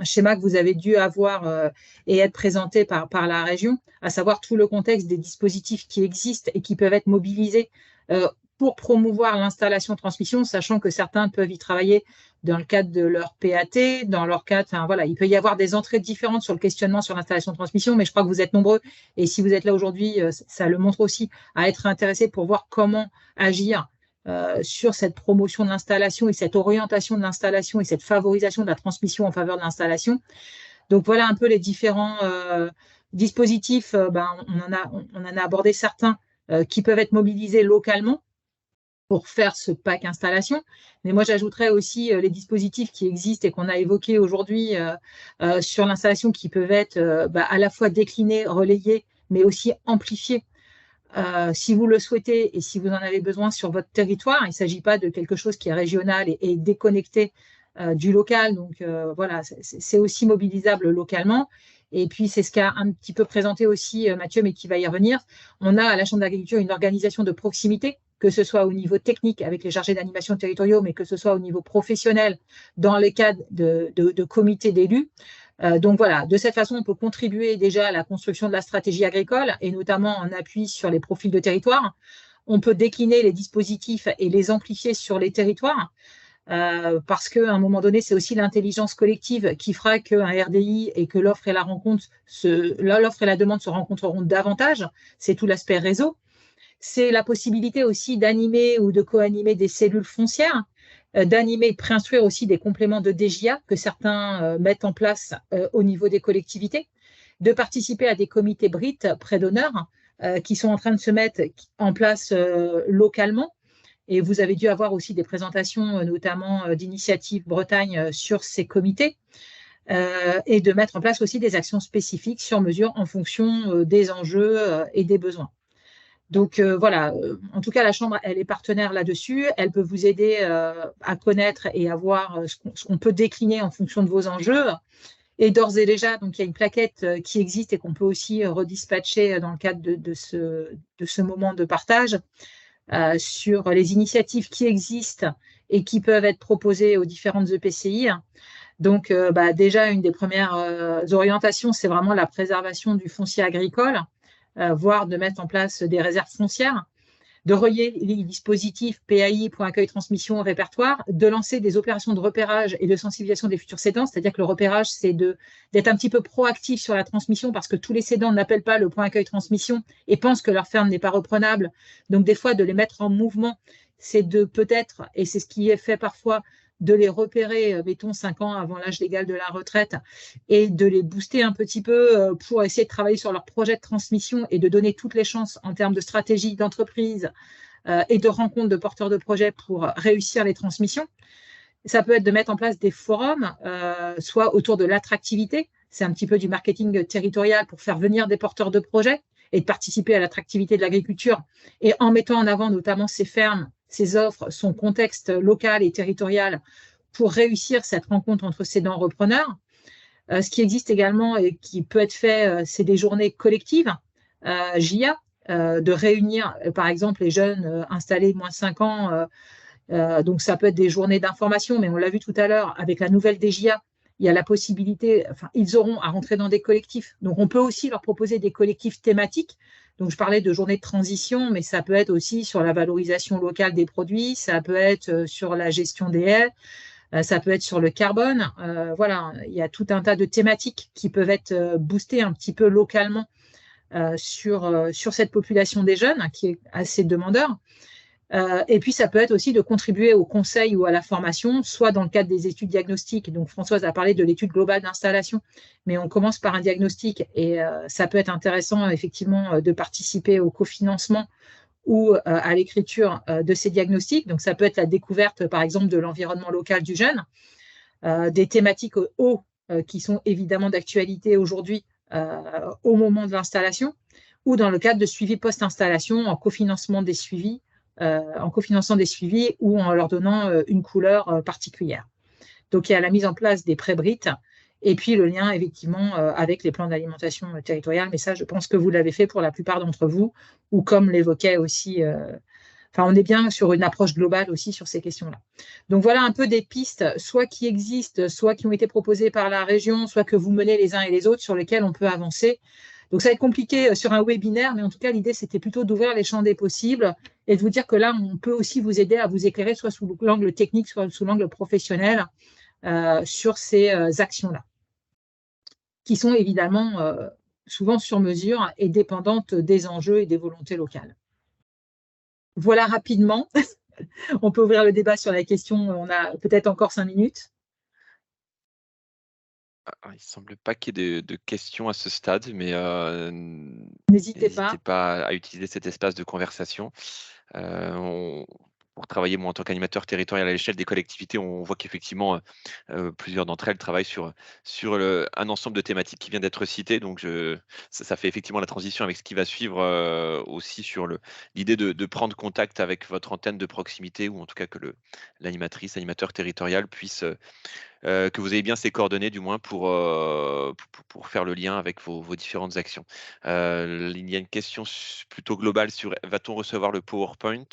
Speaker 2: schéma que vous avez dû avoir et être présenté par la région, à savoir tout le contexte des dispositifs qui existent et qui peuvent être mobilisés pour promouvoir l'installation-transmission, sachant que certains peuvent y travailler dans le cadre de leur PAT, dans leur cadre, il peut y avoir des entrées différentes sur le questionnement sur l'installation-transmission, mais je crois que vous êtes nombreux, et si vous êtes là aujourd'hui, ça le montre aussi, à être intéressés pour voir comment agir sur cette promotion de l'installation et cette orientation de l'installation et cette favorisation de la transmission en faveur de l'installation. Donc voilà un peu les différents dispositifs, on en a abordé certains qui peuvent être mobilisés localement pour faire ce pack installation. Mais moi, j'ajouterais aussi les dispositifs qui existent et qu'on a évoqués aujourd'hui sur l'installation qui peuvent être à la fois déclinés, relayés, mais aussi amplifiés si vous le souhaitez et si vous en avez besoin sur votre territoire. Il ne s'agit pas de quelque chose qui est régional et déconnecté du local. Donc, c'est aussi mobilisable localement. Et puis, c'est ce qu'a un petit peu présenté aussi Mathieu, mais qui va y revenir. On a à la Chambre d'agriculture une organisation de proximité, que ce soit au niveau technique avec les chargés d'animation territoriaux, mais que ce soit au niveau professionnel dans les cadres de comités d'élus. Donc voilà, de cette façon, on peut contribuer déjà à la construction de la stratégie agricole et notamment en appui sur les profils de territoire. On peut décliner les dispositifs et les amplifier sur les territoires. Parce qu'à un moment donné, c'est aussi l'intelligence collective qui fera qu'un RDI et que l'offre et la demande se rencontreront davantage. C'est tout l'aspect réseau. C'est la possibilité aussi d'animer ou de co-animer des cellules foncières, d'animer et de préinstruire aussi des compléments de DGA que certains mettent en place au niveau des collectivités, de participer à des comités BRIT, prêt d'honneur, qui sont en train de se mettre en place localement. Et vous avez dû avoir aussi des présentations, notamment d'Initiative Bretagne, sur ces comités, et de mettre en place aussi des actions spécifiques sur mesure en fonction des enjeux et des besoins. Donc voilà, en tout cas, la Chambre, elle est partenaire là-dessus. Elle peut vous aider à connaître et à voir ce qu'on peut décliner en fonction de vos enjeux. Et d'ores et déjà, donc il y a une plaquette qui existe et qu'on peut aussi redispatcher dans le cadre de ce moment de partage sur les initiatives qui existent et qui peuvent être proposées aux différentes EPCI. Donc déjà, une des premières orientations, c'est vraiment la préservation du foncier agricole, voire de mettre en place des réserves foncières, de relier les dispositifs PAI, point accueil transmission, répertoire, de lancer des opérations de repérage et de sensibilisation des futurs cédants, c'est-à-dire que le repérage, c'est d'être un petit peu proactif sur la transmission parce que tous les cédants n'appellent pas le point accueil transmission et pensent que leur ferme n'est pas reprenable. Donc, des fois, de les mettre en mouvement, c'est de peut-être, et c'est ce qui est fait parfois, de les repérer, mettons, 5 ans avant l'âge légal de la retraite et de les booster un petit peu pour essayer de travailler sur leur projet de transmission et de donner toutes les chances en termes de stratégie d'entreprise et de rencontres de porteurs de projets pour réussir les transmissions. Ça peut être de mettre en place des forums, soit autour de l'attractivité, c'est un petit peu du marketing territorial pour faire venir des porteurs de projets et de participer à l'attractivité de l'agriculture et en mettant en avant notamment ces fermes, ses offres, son contexte local et territorial pour réussir cette rencontre entre cédants et repreneurs. Ce qui existe également et qui peut être fait, c'est des journées collectives, JIA, de réunir par exemple les jeunes installés moins de 5 ans. Donc ça peut être des journées d'information, mais on l'a vu tout à l'heure avec la nouvelle DGA, il y a la possibilité, ils auront à rentrer dans des collectifs. Donc on peut aussi leur proposer des collectifs thématiques. Donc, je parlais de journée de transition, mais ça peut être aussi sur la valorisation locale des produits, ça peut être sur la gestion des haies, ça peut être sur le carbone. Voilà, il y a tout un tas de thématiques qui peuvent être boostées un petit peu localement sur cette population des jeunes qui est assez demandeur. Et puis, ça peut être aussi de contribuer au conseil ou à la formation, soit dans le cadre des études diagnostiques. Donc, Françoise a parlé de l'étude globale d'installation, mais on commence par un diagnostic et ça peut être intéressant, effectivement, de participer au cofinancement ou à l'écriture de ces diagnostics. Donc, ça peut être la découverte, par exemple, de l'environnement local du jeune, des thématiques eau qui sont évidemment d'actualité aujourd'hui au moment de l'installation, ou dans le cadre de suivi post-installation en cofinancement des suivis, en cofinançant des suivis ou en leur donnant une couleur particulière. Donc, il y a la mise en place des pré-brites et puis le lien, effectivement, avec les plans d'alimentation territoriale. Mais ça, je pense que vous l'avez fait pour la plupart d'entre vous, ou comme l'évoquait aussi, on est bien sur une approche globale aussi sur ces questions-là. Donc, voilà un peu des pistes, soit qui existent, soit qui ont été proposées par la région, soit que vous menez les uns et les autres, sur lesquelles on peut avancer. Donc, ça va être compliqué sur un webinaire, mais en tout cas, l'idée, c'était plutôt d'ouvrir les champs des possibles et de vous dire que là, on peut aussi vous aider à vous éclairer, soit sous l'angle technique, soit sous l'angle professionnel, sur ces actions-là, qui sont évidemment souvent sur mesure et dépendantes des enjeux et des volontés locales. Voilà rapidement. On peut ouvrir le débat sur la question. On a peut-être encore 5 minutes.
Speaker 1: Il ne semble pas qu'il y ait de questions à ce stade, mais
Speaker 2: n'hésitez
Speaker 1: pas à utiliser cet espace de conversation. Pour travailler, moi, en tant qu'animateur territorial à l'échelle des collectivités, on voit qu'effectivement, plusieurs d'entre elles travaillent sur un ensemble de thématiques qui vient d'être cité. Donc, ça fait effectivement la transition avec ce qui va suivre aussi sur l'idée de prendre contact avec votre antenne de proximité, ou en tout cas que l'animatrice, l'animateur territorial puisse que vous ayez bien ces coordonnées, du moins pour faire le lien avec vos différentes actions. Il y a une question plutôt globale sur: va-t-on recevoir le PowerPoint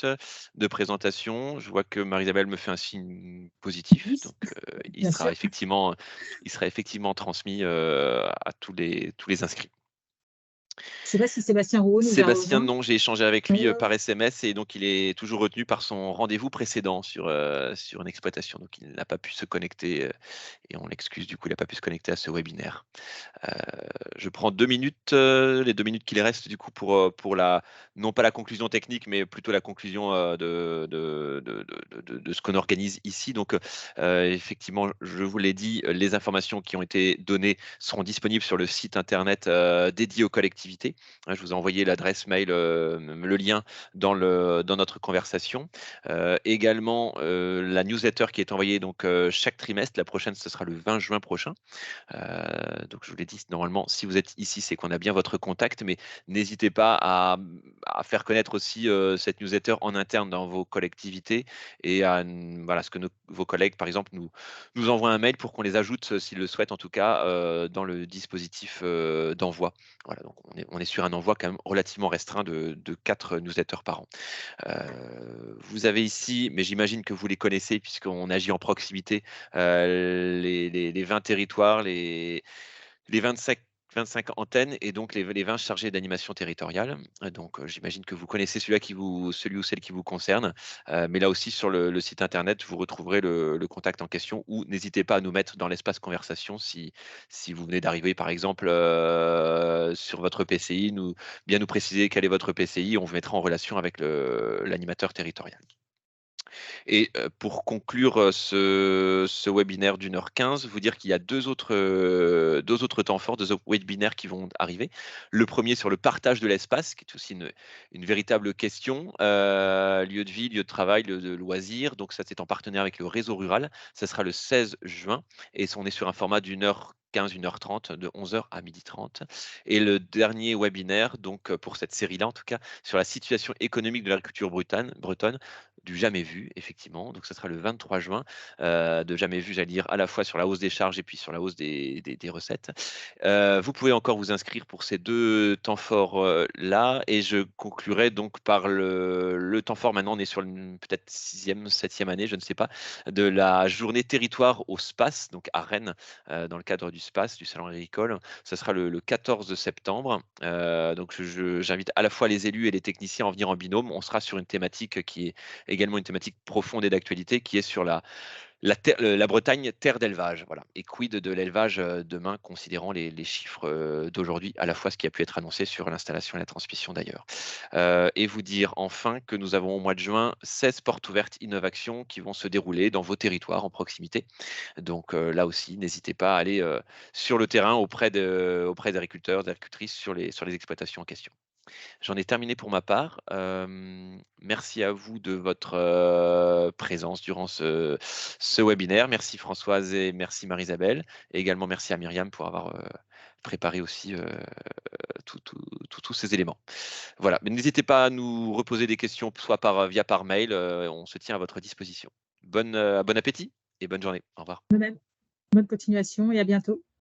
Speaker 1: de présentation? Je vois que Marie-Isabelle me fait un signe positif,
Speaker 2: Oui,
Speaker 1: donc il
Speaker 2: bien
Speaker 1: sera
Speaker 2: sûr.
Speaker 1: effectivement transmis à tous les inscrits.
Speaker 2: Je ne sais pas si Sébastien Rouault nous a
Speaker 1: Sébastien,
Speaker 2: rejoint.
Speaker 1: non, j'ai échangé avec lui
Speaker 2: Oui.
Speaker 1: par SMS, et donc il est toujours retenu par son rendez-vous précédent sur une exploitation. Donc il n'a pas pu se connecter, et on l'excuse, du coup, il n'a pas pu se connecter à ce webinaire. Je prends 2 minutes, les 2 minutes qu'il reste, du coup, pour non pas la conclusion technique, mais plutôt la conclusion de ce qu'on organise ici. Donc, effectivement, je vous l'ai dit, les informations qui ont été données seront disponibles sur le site internet dédié aux collectivités. Je vous ai envoyé l'adresse mail, le lien dans notre conversation. Également, la newsletter qui est envoyée donc chaque trimestre. La prochaine, ce sera le 20 juin prochain. Donc, je vous l'ai dit, normalement, si vous êtes ici, c'est qu'on a bien votre contact, mais n'hésitez pas à faire connaître aussi cette newsletter en interne dans vos collectivités, et voilà, ce que vos collègues, par exemple, nous envoient un mail pour qu'on les ajoute, s'ils le souhaitent en tout cas, dans le dispositif d'envoi. Voilà, donc on est sur un envoi quand même relativement restreint de 4 newsletters par an. Vous avez ici, mais j'imagine que vous les connaissez puisqu'on agit en proximité, les 20 territoires, les 25 antennes, et donc les 20 chargés d'animation territoriale. Donc, j'imagine que vous connaissez celui ou celle qui vous concerne. Mais là aussi, sur le site internet, vous retrouverez le contact en question, ou n'hésitez pas à nous mettre dans l'espace conversation si vous venez d'arriver, par exemple, sur votre PCI, bien nous préciser quel est votre PCI. On vous mettra en relation avec l'animateur territorial. Et pour conclure ce webinaire d'1h15, vous dire qu'il y a deux autres temps forts, 2 autres webinaires qui vont arriver. Le premier sur le partage de l'espace, qui est aussi une véritable question. Lieu de vie, lieu de travail, lieu de loisirs. Donc ça, c'est en partenariat avec le réseau rural. Ça sera le 16 juin. Et on est sur un format d'1h15, 1h30, de 11h à 12h30. Et le dernier webinaire, donc pour cette série-là en tout cas, sur la situation économique de l'agriculture bretonne, du jamais vu, effectivement. Donc, ce sera le 23 juin, de jamais vu, j'allais dire, à la fois sur la hausse des charges et puis sur la hausse des recettes. Vous pouvez encore vous inscrire pour ces 2 temps forts là, et je conclurai donc par le temps fort. Maintenant, on est sur peut-être 6e, 7e année, je ne sais pas, de la journée territoire au SPACE, donc à Rennes, dans le cadre du SPACE, du salon agricole. Ce sera le 14 septembre. Donc, j'invite à la fois les élus et les techniciens à en venir en binôme. On sera sur une thématique qui est également une thématique profonde et d'actualité, qui est sur la Bretagne, terre d'élevage. Voilà. Et quid de l'élevage demain, considérant les chiffres d'aujourd'hui, à la fois ce qui a pu être annoncé sur l'installation et la transmission d'ailleurs. Et vous dire enfin que nous avons au mois de juin 16 portes ouvertes Innovation qui vont se dérouler dans vos territoires en proximité. Donc là aussi, n'hésitez pas à aller sur le terrain auprès des agriculteurs, des agricultrices sur les exploitations en question. J'en ai terminé pour ma part. Merci à vous de votre présence durant ce webinaire. Merci Françoise et merci Marie-Isabelle. Et également merci à Myriam pour avoir préparé aussi tous ces éléments. Voilà, mais n'hésitez pas à nous reposer des questions, soit via par mail. On se tient à votre disposition. Bon appétit et bonne journée. Au revoir.
Speaker 2: De même. Bonne continuation et à bientôt.